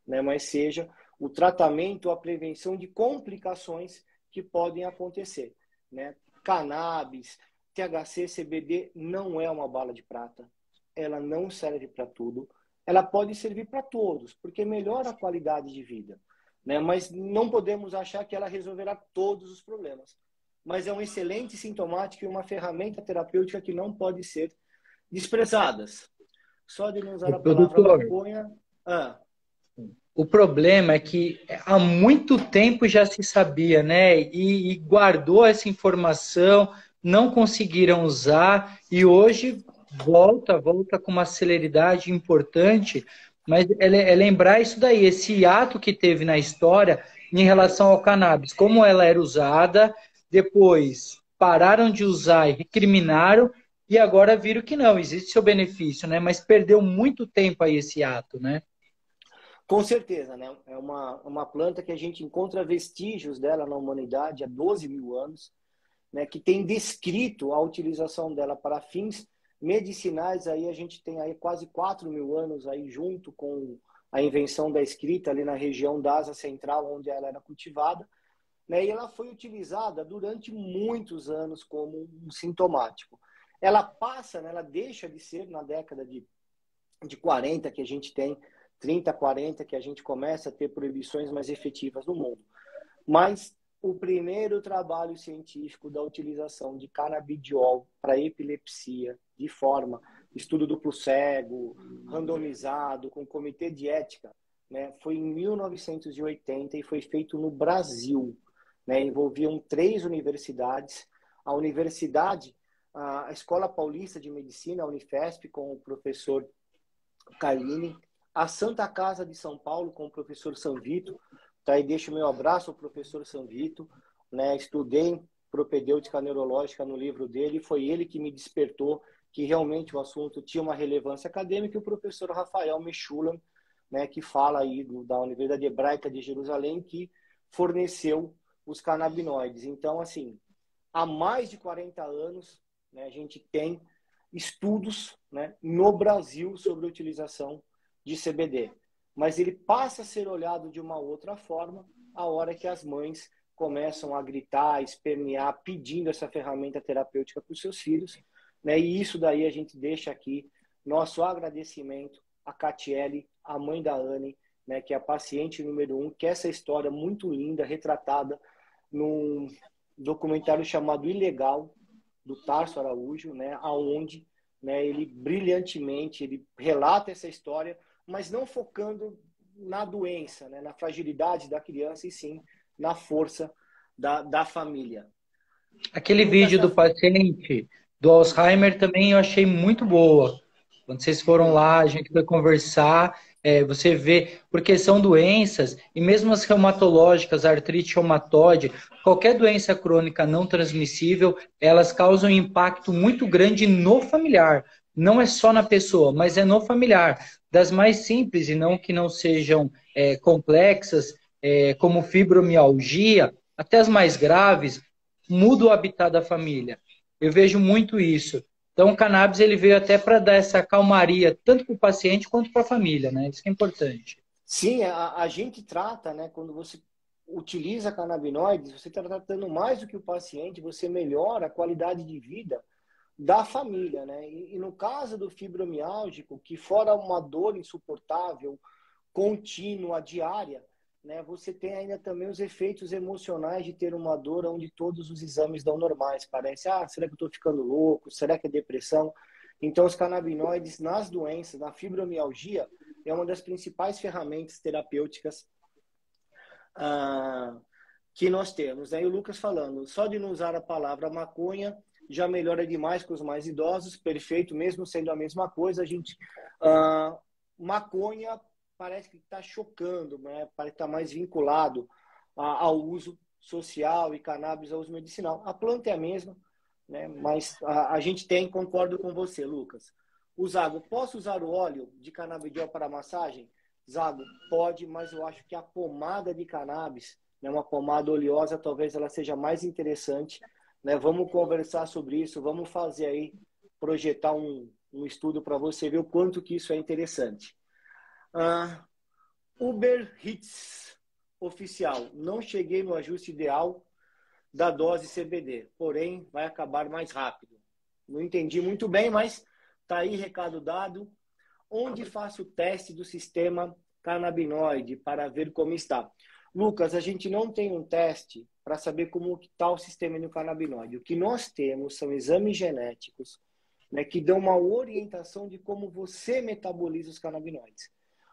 né, mas seja o tratamento, a prevenção de complicações que podem acontecer. Né? Cannabis, THC, CBD não é uma bala de prata. Ela não serve para tudo. Ela pode servir para todos, porque melhora a qualidade de vida. Né? Mas não podemos achar que ela resolverá todos os problemas. Mas é um excelente sintomático e uma ferramenta terapêutica que não pode ser desprezada. Só de não usar a palavra maconha... O problema é que há muito tempo já se sabia, né? E guardou essa informação, não conseguiram usar e hoje volta com uma celeridade importante, mas é lembrar isso daí, esse ato que teve na história em relação ao cannabis, como ela era usada, depois pararam de usar e recriminaram, e agora viram que não, existe seu benefício, né? Mas perdeu muito tempo aí esse ato, né? Com certeza, né? É uma planta que a gente encontra vestígios dela na humanidade há 12 mil anos, né? Que tem descrito a utilização dela para fins medicinais. Aí a gente tem aí quase 4 mil anos aí junto com a invenção da escrita ali na região da Ásia Central, onde ela era cultivada, né? E ela foi utilizada durante muitos anos como um sintomático. Ela passa, né? Ela deixa de ser na década de 40 que a gente tem 30, 40, que a gente começa a ter proibições mais efetivas no mundo. Mas o primeiro trabalho científico da utilização de canabidiol para epilepsia, de forma, estudo duplo cego, randomizado, com comitê de ética, né, foi em 1980 e foi feito no Brasil. Né, envolviam 3 universidades. A universidade, a Escola Paulista de Medicina, a Unifesp, com o professor Carlini, a Santa Casa de São Paulo com o professor Sanvito, tá aí, deixo meu abraço ao professor Sanvito, né? Estudei propedêutica neurológica no livro dele, foi ele que me despertou que realmente o assunto tinha uma relevância acadêmica, e o professor Rafael Mechulam, né, que fala aí da Universidade Hebraica de Jerusalém, que forneceu os canabinoides. Então, assim, há mais de 40 anos, né, a gente tem estudos, né, no Brasil sobre a utilização de CBD. Mas ele passa a ser olhado de uma outra forma a hora que as mães começam a gritar, a espernear, pedindo essa ferramenta terapêutica para os seus filhos. Né? E isso daí a gente deixa aqui nosso agradecimento a Catiele, a mãe da Anne, né, que é a paciente número 1, que é essa história muito linda, retratada num documentário chamado Ilegal, do Tarso Araújo, né, aonde, né, ele brilhantemente ele relata essa história, mas não focando na doença, né, na fragilidade da criança, e sim na força da família. Aquele Lucas, vídeo do paciente do Alzheimer também eu achei muito boa. Quando vocês foram sim, lá, a gente foi conversar, você vê, porque são doenças, e mesmo as reumatológicas, a artrite reumatoide, qualquer doença crônica não transmissível, elas causam um impacto muito grande no familiar. Não é só na pessoa, mas é no familiar. Das mais simples e não que não sejam complexas, como fibromialgia, até as mais graves, muda o habitat da família. Eu vejo muito isso. Então, o cannabis ele veio até para dar essa calmaria, tanto para o paciente quanto para a família, né? Isso que é importante. sim, a gente trata, né, quando você utiliza canabinoides, você está tratando mais do que o paciente, você melhora a qualidade de vida da família, né? E no caso do fibromialgico, que fora uma dor insuportável, contínua, diária, né? Você tem ainda também os efeitos emocionais de ter uma dor onde todos os exames dão normais. Parece, será que eu estou ficando louco? Será que é depressão? Então, os canabinoides nas doenças, na fibromialgia, é uma das principais ferramentas terapêuticas ah, que nós temos. Aí o Lucas falando, só de não usar a palavra maconha já melhora demais com os mais idosos, perfeito, mesmo sendo a mesma coisa, a gente... maconha parece que está chocando, né? Parece que está mais vinculado ao uso social e cannabis ao uso medicinal. A planta é a mesma, né? Mas a gente tem, concordo com você, Lucas. O Zago, posso usar o óleo de canabidiol para massagem? Zago, pode, mas eu acho que a pomada de cannabis, né, uma pomada oleosa, talvez ela seja mais interessante. Né? Vamos conversar sobre isso, vamos fazer aí, projetar um estudo para você ver o quanto que isso é interessante. Uber Eats oficial. Não cheguei no ajuste ideal da dose CBD, porém vai acabar mais rápido. Não entendi muito bem, mas tá aí recado dado. Onde faço o teste do sistema canabinoide para ver como está? Lucas, a gente não tem um teste para saber como está o sistema endocannabinoide. O que nós temos são exames genéticos, né, que dão uma orientação de como você metaboliza os canabinoides.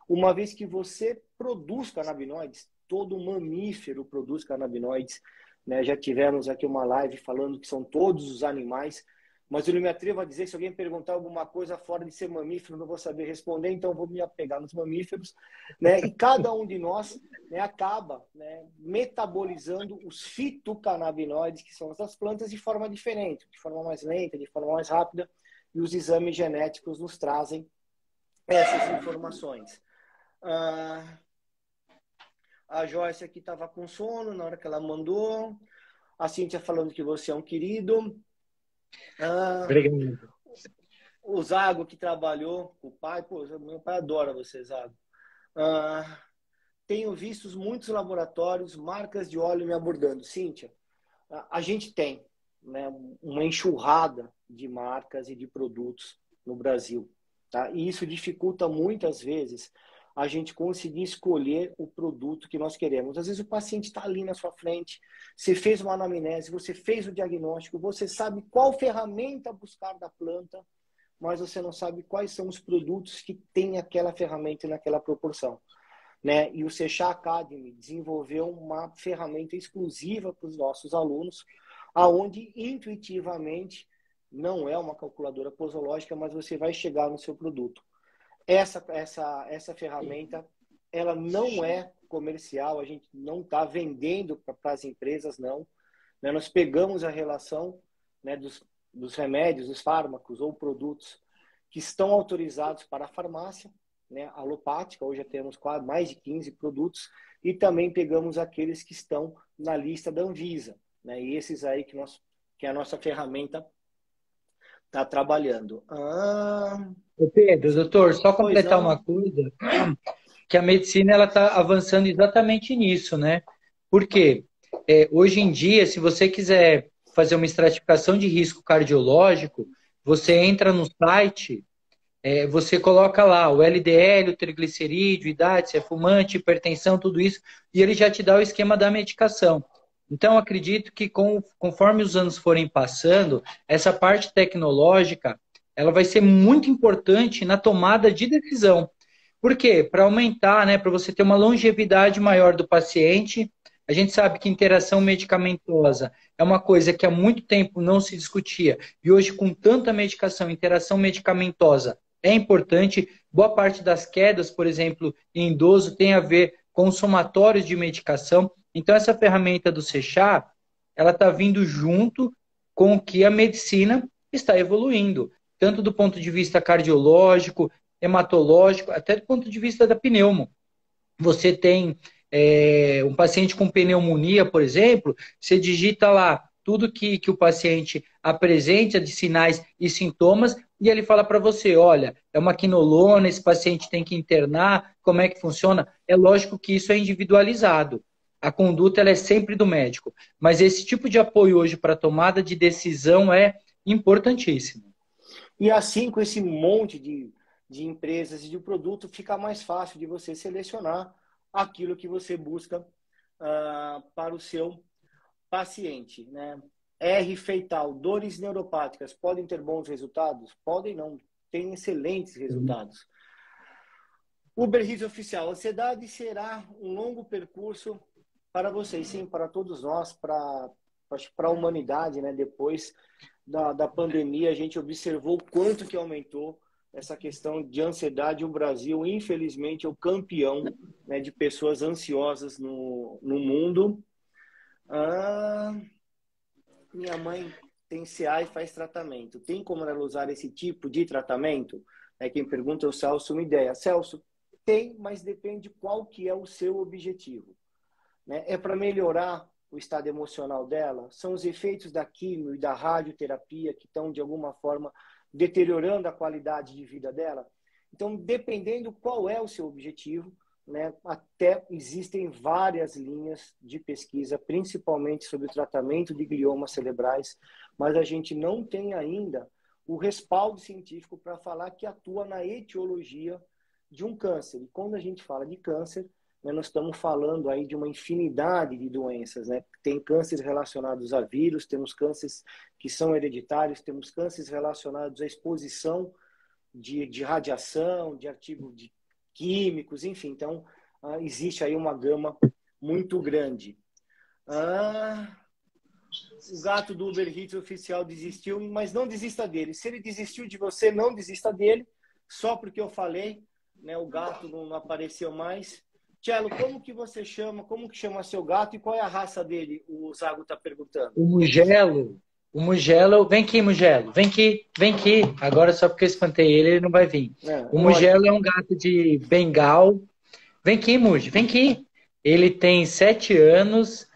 Uma vez que você produz canabinoides, todo mamífero produz canabinoides, né? Já tivemos aqui uma live falando que são todos os animais, mas eu não me atrevo a dizer, se alguém perguntar alguma coisa fora de ser mamífero, eu não vou saber responder, então vou me apegar nos mamíferos, né? E cada um de nós, né, acaba, né, metabolizando os fitocannabinoides, que são essas plantas, de forma diferente, de forma mais lenta, de forma mais rápida, e os exames genéticos nos trazem essas informações. A Joyce aqui estava com sono na hora que ela mandou. A Cíntia falando que você é um querido. Obrigado. O Zago, que trabalhou com o pai. Pô, meu pai adora você, Zago. Tenho visto muitos laboratórios, marcas de óleo me abordando. Cíntia, a gente tem, né, uma enxurrada de marcas e de produtos no Brasil. Tá? E isso dificulta muitas vezes a gente conseguir escolher o produto que nós queremos. Às vezes o paciente está ali na sua frente, você fez uma anamnese, você fez o diagnóstico, você sabe qual ferramenta buscar da planta, mas você não sabe quais são os produtos que têm aquela ferramenta naquela proporção. Né? E o Sechá Academy desenvolveu uma ferramenta exclusiva para os nossos alunos, aonde intuitivamente não é uma calculadora posológica, mas você vai chegar no seu produto. Essa ferramenta, ela não é comercial, a gente não está vendendo para as empresas, não. Né? Nós pegamos a relação, né, dos remédios, dos fármacos ou produtos que estão autorizados para a farmácia, né, alopática, hoje já temos quase mais de 15 produtos, e também pegamos aqueles que estão na lista da Anvisa, né, e esses aí que a nossa ferramenta está trabalhando. Pedro, doutor, só Pois completar não. uma coisa, que a medicina ela está avançando exatamente nisso, né? Porque hoje em dia, se você quiser fazer uma estratificação de risco cardiológico, você entra no site, você coloca lá o LDL, o triglicerídeo, idade, se é fumante, hipertensão, tudo isso, e ele já te dá o esquema da medicação. Então, acredito que conforme os anos forem passando, essa parte tecnológica ela vai ser muito importante na tomada de decisão. Por quê? Para aumentar, né, para você ter uma longevidade maior do paciente. A gente sabe que interação medicamentosa é uma coisa que há muito tempo não se discutia. E hoje, com tanta medicação, interação medicamentosa é importante. Boa parte das quedas, por exemplo, em idoso, tem a ver com somatórios de medicação. Então, essa ferramenta do Sechá, ela está vindo junto com o que a medicina está evoluindo, tanto do ponto de vista cardiológico, hematológico, até do ponto de vista da pneumo. Você tem um paciente com pneumonia, por exemplo, você digita lá tudo que o paciente apresenta de sinais e sintomas e ele fala para você, olha, é uma quinolona, esse paciente tem que internar, como é que funciona? É lógico que isso é individualizado. A conduta ela é sempre do médico, mas esse tipo de apoio hoje para tomada de decisão é importantíssimo. E assim, com esse monte de empresas e de produto, fica mais fácil de você selecionar aquilo que você busca para o seu paciente. Né? R fetal, dores neuropáticas, podem ter bons resultados? Podem não, tem excelentes resultados. Uber Eats oficial, ansiedade será um longo percurso para vocês, sim, para todos nós, para a humanidade, né? Depois da pandemia, a gente observou o quanto que aumentou essa questão de ansiedade. O Brasil, infelizmente, é o campeão, né, de pessoas ansiosas no mundo. Minha mãe tem CA e faz tratamento. Tem como ela usar esse tipo de tratamento? Quem pergunta é o Celso, uma ideia. Celso, tem, mas depende qual que é o seu objetivo. Né? É para melhorar o estado emocional dela? São os efeitos da quimio e da radioterapia que estão, de alguma forma, deteriorando a qualidade de vida dela? Então, dependendo qual é o seu objetivo, né, até existem várias linhas de pesquisa, principalmente sobre o tratamento de gliomas cerebrais, mas a gente não tem ainda o respaldo científico para falar que atua na etiologia de um câncer. E quando a gente fala de câncer, né, nós estamos falando aí de uma infinidade de doenças. Né? Tem cânceres relacionados a vírus, temos cânceres que são hereditários, temos cânceres relacionados à exposição de radiação, de artigos de químicos, enfim. Então, existe aí uma gama muito grande. O gato do Uber Eats oficial desistiu, mas não desista dele. Se ele desistiu de você, não desista dele. Só porque eu falei, né? O gato não apareceu mais. Tchelo, como que você chama? Como que chama seu gato e qual é a raça dele? O Zago está perguntando. O Mugello, vem aqui, Mugello, vem aqui. Agora só porque eu espantei ele, ele não vai vir. O Mugello é um gato de Bengal. Vem aqui, Muge, vem aqui. Ele tem 7 anos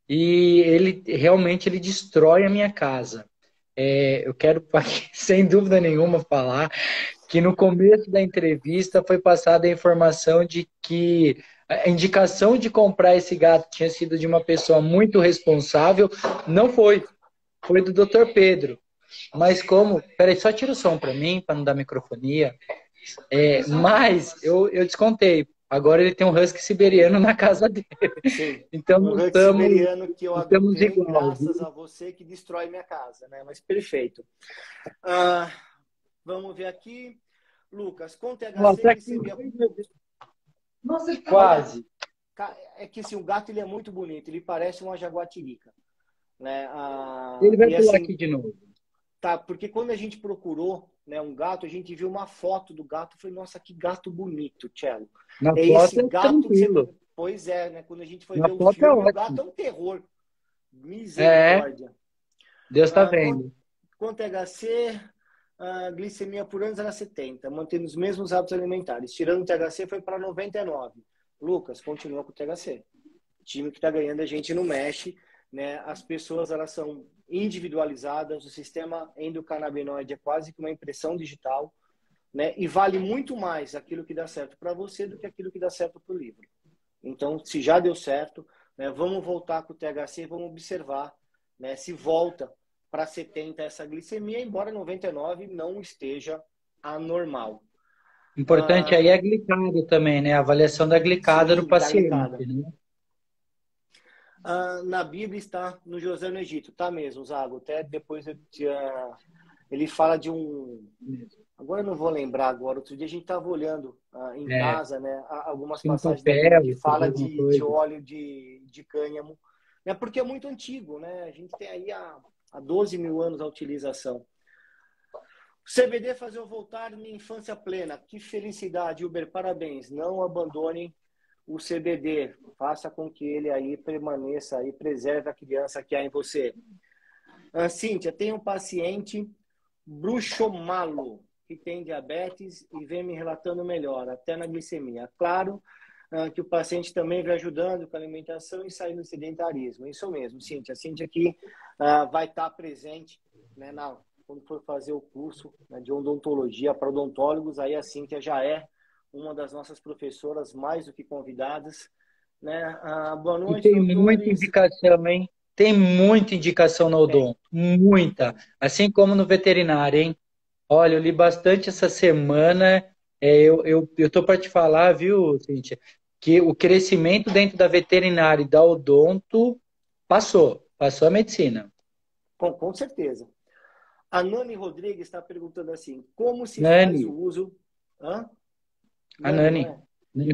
e ele realmente ele destrói a minha casa. Eu quero, sem dúvida nenhuma, falar que no começo da entrevista foi passada a informação de que a indicação de comprar esse gato tinha sido de uma pessoa muito responsável. Não foi. Foi do Dr. Pedro. Mas como... Peraí, só tira o som para mim, para não dar microfonia. Mas eu descontei. Agora ele tem um husky siberiano na casa dele. Sim, então um husky siberiano que eu adotei igual, graças a você que destrói minha casa, né? Mas perfeito. Vamos ver aqui. Lucas, com THC glicemia... Nossa, quase. É que assim, o gato ele é muito bonito, ele parece uma jaguatirica, né? Ele vai e, pular assim, aqui de novo. Tá, porque quando a gente procurou, né, um gato, a gente viu uma foto do gato e falei, nossa, que gato bonito, Tchelo. Na é foto esse é gato tranquilo. que você... Pois é, né? Quando a gente foi Na ver o foto filme, é o gato é um terror. Misericórdia. Deus está vendo. Com THC, a glicemia por anos era 70, mantendo os mesmos hábitos alimentares. Tirando o THC, foi para 99. Lucas, continua com o THC. O time que está ganhando, a gente não mexe, né? As pessoas, elas são individualizadas, o sistema endocannabinoide é quase que uma impressão digital, né? E vale muito mais aquilo que dá certo para você do que aquilo que dá certo para o livro. Então, se já deu certo, né, vamos voltar com o THC, vamos observar, né, se volta para 70 essa glicemia, embora 99 não esteja anormal. Importante aí é a glicada também, né? A avaliação da glicada do paciente. Né? Na Bíblia está no José no Egito, tá mesmo, Zago. Até depois ele fala de um... Agora eu não vou lembrar agora. Outro dia a gente estava olhando em casa, né, algumas passagens da Bíblia que fala de óleo de cânhamo, né, porque é muito antigo, né? A gente tem aí há 12 mil anos a utilização. CBD fazer eu voltar minha infância plena. Que felicidade, Uber, parabéns. Não abandone o CBD. Faça com que ele aí permaneça aí, preserve a criança que há em você. Cíntia, tem um paciente bruxomalo que tem diabetes e vem me relatando melhor, até na glicemia. Claro que o paciente também vem ajudando com a alimentação e saindo do sedentarismo. Isso mesmo, Cíntia. A Cíntia aqui vai estar presente, né, quando for fazer o curso, né, de odontologia para odontólogos. Aí a Cíntia já é uma das nossas professoras mais do que convidadas. Né? Boa noite, e tem muita indicação, hein? Tem muita indicação no odonto. Muita. Assim como no veterinário, hein? Olha, eu li bastante essa semana. Eu tô para te falar, viu, Cíntia, que o crescimento dentro da veterinária e da odonto passou a medicina. Com certeza. A Nani Rodrigues está perguntando assim, como se faz o uso... A Nani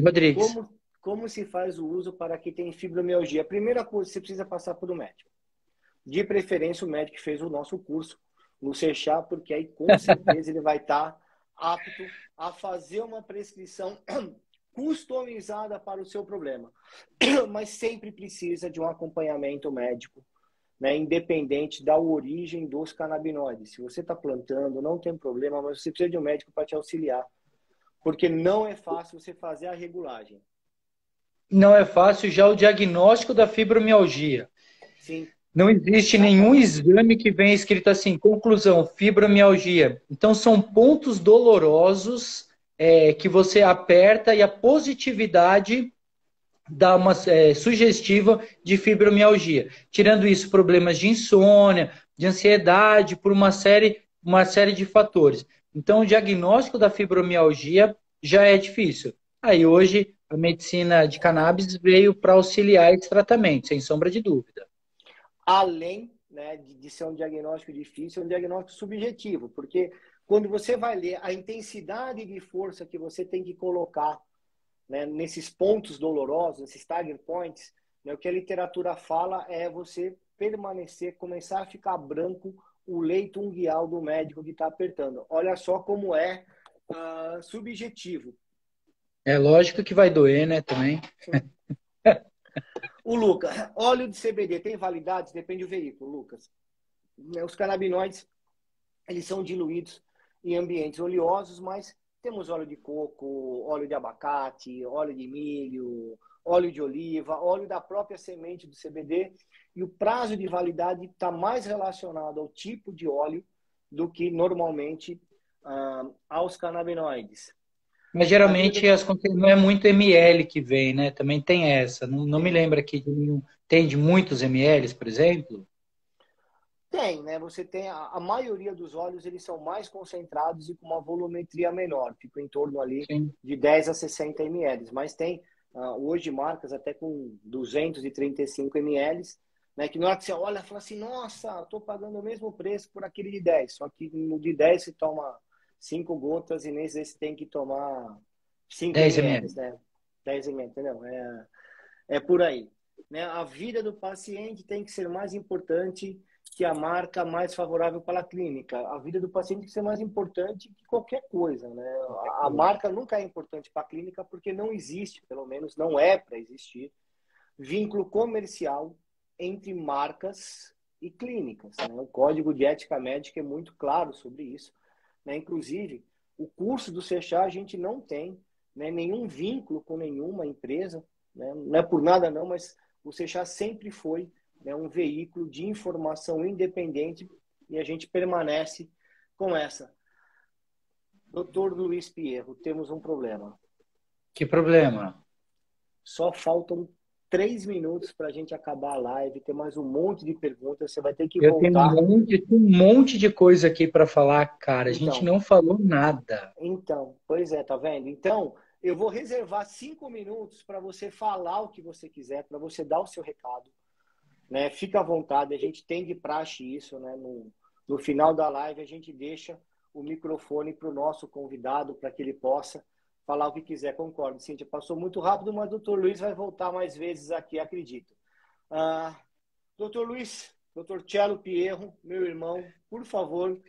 Rodrigues. Como se faz o uso para quem tem fibromialgia? A primeira coisa, você precisa passar por um médico. De preferência, o médico que fez o nosso curso no Seixá, porque aí com certeza ele vai estar apto a fazer uma prescrição customizada para o seu problema. Mas sempre precisa de um acompanhamento médico, né, independente da origem dos canabinoides. Se você está plantando, não tem problema, mas você precisa de um médico para te auxiliar. Porque não é fácil você fazer a regulagem. Não é fácil já o diagnóstico da fibromialgia. Sim. Não existe nenhum exame que venha escrito assim, conclusão, fibromialgia. Então, são pontos dolorosos que você aperta e a positividade dá uma sugestiva de fibromialgia. Tirando isso, problemas de insônia, de ansiedade, por uma série de fatores. Então, o diagnóstico da fibromialgia já é difícil. Aí, hoje, a medicina de cannabis veio para auxiliar esse tratamento, sem sombra de dúvida. Além, né, de ser um diagnóstico difícil, é um diagnóstico subjetivo, porque quando você vai ler a intensidade de força que você tem que colocar, né, nesses pontos dolorosos, nesses target points, né? O que a literatura fala é você permanecer, começar a ficar branco o leito unguial do médico que está apertando. Olha só como é subjetivo. É lógico que vai doer, né, também. O Lucas, óleo de CBD tem validade? Depende do veículo, Lucas. Os canabinoides, eles são diluídos em ambientes oleosos, mas temos óleo de coco, óleo de abacate, óleo de milho, óleo de oliva, óleo da própria semente do CBD, e o prazo de validade está mais relacionado ao tipo de óleo do que normalmente aos canabinoides. Mas geralmente não é muito ml que vem, né? Também tem essa. Não me lembro aqui de nenhum. Tem de muitos ml, por exemplo? Tem, né? Você tem a maioria dos óleos, eles são mais concentrados e com uma volumetria menor, fica em torno ali Sim. de 10 a 60 ml, mas tem hoje marcas até com 235 ml, né? Que na hora que você olha, fala assim, nossa, estou pagando o mesmo preço por aquele de 10, só que no de 10 você toma 5 gotas e nesse você tem que tomar 5 10 ml, ml. né? 10 ml, entendeu? É por aí, né? A vida do paciente tem que ser mais importante que a marca mais favorável para a clínica. A vida do paciente tem que ser mais importante que qualquer coisa, né? A marca nunca é importante para a clínica porque não existe, pelo menos não é para existir, vínculo comercial entre marcas e clínicas, né? O Código de Ética Médica é muito claro sobre isso, né? Inclusive, o curso do Sechá a gente não tem, né, nenhum vínculo com nenhuma empresa, né? Não é por nada não, mas o Sechá sempre foi, né, um veículo de informação independente e a gente permanece com essa. Doutor Luiz Pierro, temos um problema. Que problema? Só faltam 3 minutos para a gente acabar a live, tem mais um monte de perguntas, você vai ter que Eu tenho voltar. um monte de coisa aqui para falar, cara. A gente Então, não falou nada. pois é, tá vendo? Então, eu vou reservar 5 minutos para você falar o que você quiser, para você dar o seu recado, né? Fica à vontade, a gente tem de praxe isso, né? No final da live, a gente deixa o microfone para o nosso convidado, para que ele possa falar o que quiser. Concordo, Cíntia, passou muito rápido, mas o doutor Luiz vai voltar mais vezes aqui, acredito. Doutor Luiz, doutor Cello Pierro, meu irmão, por favor,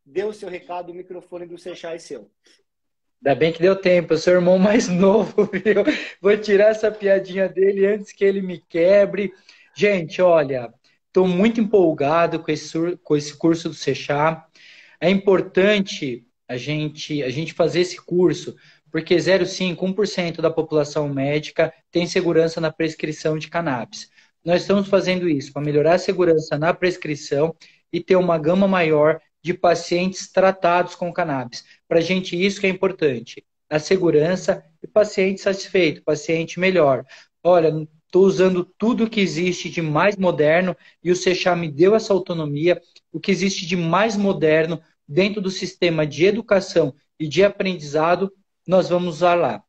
dê o seu recado, o microfone do Sechá é seu. Ainda bem que deu tempo, eu sou o irmão mais novo, viu? Vou tirar essa piadinha dele antes que ele me quebre. Gente, olha, estou muito empolgado com esse curso do Sechá. É importante a gente fazer esse curso, porque 0,5%, 1% da população médica tem segurança na prescrição de cannabis. Nós estamos fazendo isso para melhorar a segurança na prescrição e ter uma gama maior de pacientes tratados com cannabis. Para a gente, isso que é importante. A segurança e paciente satisfeito, paciente melhor. Olha, estou usando tudo que existe de mais moderno e o Sechá me deu essa autonomia. O que existe de mais moderno dentro do sistema de educação e de aprendizado, nós vamos usar lá.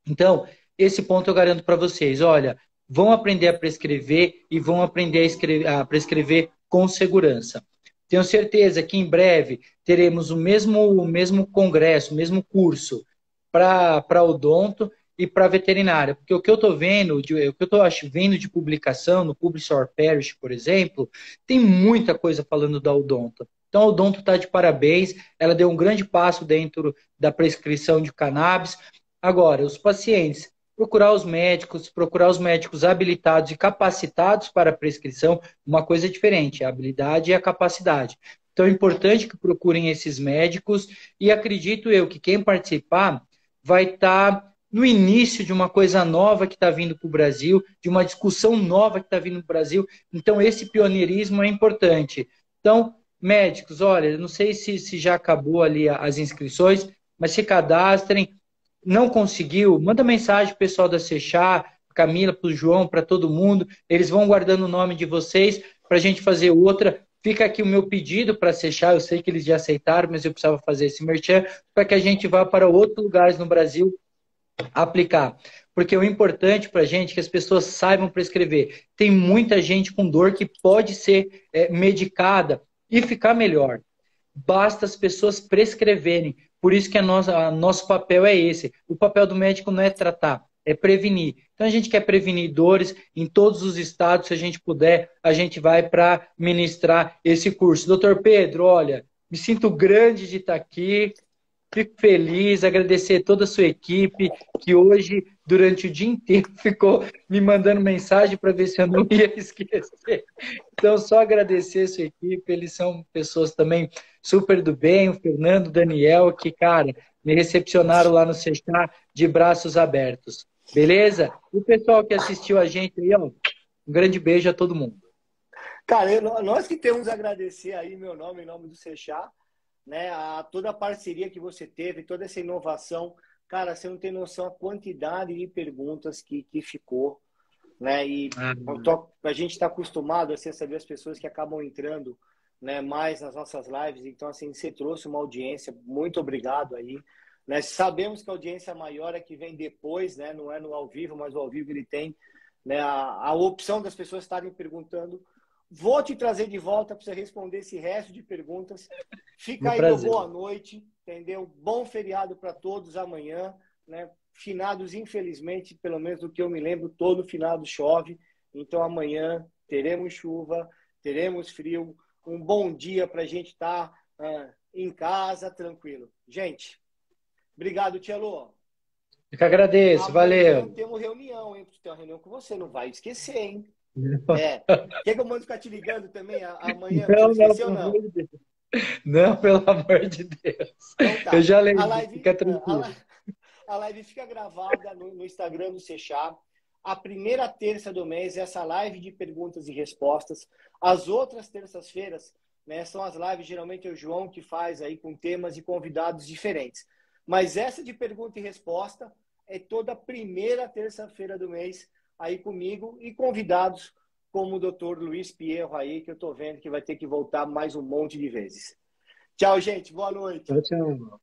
Então, esse ponto eu garanto para vocês. Olha, vão aprender a prescrever e vão aprender a prescrever com segurança. Tenho certeza que em breve teremos o mesmo congresso, o mesmo curso para odonto e para veterinária. Porque o que eu estou vendo, o que eu estou vendo de publicação no Publish or Perish, por exemplo, tem muita coisa falando da odonto. Então, a odonto está de parabéns, ela deu um grande passo dentro da prescrição de cannabis. Agora, os pacientes, procurar os médicos habilitados e capacitados para a prescrição, uma coisa diferente, a habilidade e a capacidade. Então, é importante que procurem esses médicos e acredito eu que quem participar vai estar no início de uma coisa nova que está vindo para o Brasil, de uma discussão nova que está vindo para o Brasil. Então, esse pioneirismo é importante. Então, médicos, olha, não sei se já acabou ali as inscrições, mas se cadastrem. Não conseguiu, manda mensagem pro pessoal da Sechá, Camila, pro João, para todo mundo. Eles vão guardando o nome de vocês para a gente fazer outra. Fica aqui o meu pedido para a Sechá. Eu sei que eles já aceitaram, mas eu precisava fazer esse merchan para que a gente vá para outros lugares no Brasil aplicar. Porque o importante para a gente é que as pessoas saibam prescrever. Tem muita gente com dor que pode ser medicada e ficar melhor. Basta as pessoas prescreverem. Por isso que nosso papel é esse. O papel do médico não é tratar. é prevenir. Então a gente quer prevenir dores em todos os estados, se a gente puder, a gente vai para ministrar esse curso. Doutor Pedro, olha, me sinto grande de estar aqui, fico feliz, agradecer toda a sua equipe, que hoje, durante o dia inteiro, ficou me mandando mensagem para ver se eu não ia esquecer. Então, só agradecer a sua equipe, eles são pessoas também super do bem, o Fernando, o Daniel, que, cara, me recepcionaram lá no Sechá de braços abertos. Beleza? E o pessoal que assistiu a gente aí, ó, um grande beijo a todo mundo. Cara, nós que temos a agradecer aí, meu nome, em nome do Sechá, né, a toda a parceria que você teve, toda essa inovação. Cara, você não tem noção a quantidade de perguntas que ficou, né? E Ah, a gente está acostumado assim, a saber as pessoas que acabam entrando, né, mais nas nossas lives. Então, assim, você trouxe uma audiência, muito obrigado aí. Né? Sabemos que a audiência maior é que vem depois, né? Não é no ao vivo, mas o ao vivo ele tem, né, a opção das pessoas estarem perguntando. Vou te trazer de volta para você responder esse resto de perguntas. Fica meu aí meu prazer. boa noite, entendeu? Bom feriado para todos amanhã, né? Finados, infelizmente, pelo menos do que eu me lembro, todo finado chove. Então amanhã teremos chuva, teremos frio. Um bom dia para a gente estar em casa, tranquilo. Gente, obrigado, Tchelo. Eu que agradeço, Amanhã valeu. temos reunião, hein? Tem uma reunião com você, não vai esquecer, hein? É. Quer que eu mando ficar te ligando também amanhã para você não Não, não, esquecer ou pelo amor não? de Deus. Não, pelo amor de Deus. Então Eu tá. já A lembro, live, fica tranquilo. a live fica gravada no Instagram do Sechá. A primeira terça do mês, essa live de perguntas e respostas. As outras terças-feiras, né, são as lives, geralmente é o João que faz aí com temas e convidados diferentes. Mas essa de pergunta e resposta é toda primeira terça-feira do mês, aí comigo e convidados como o Dr. Luiz Pierro aí, que eu estou vendo que vai ter que voltar mais um monte de vezes. Tchau, gente. Boa noite. Tchau, tchau.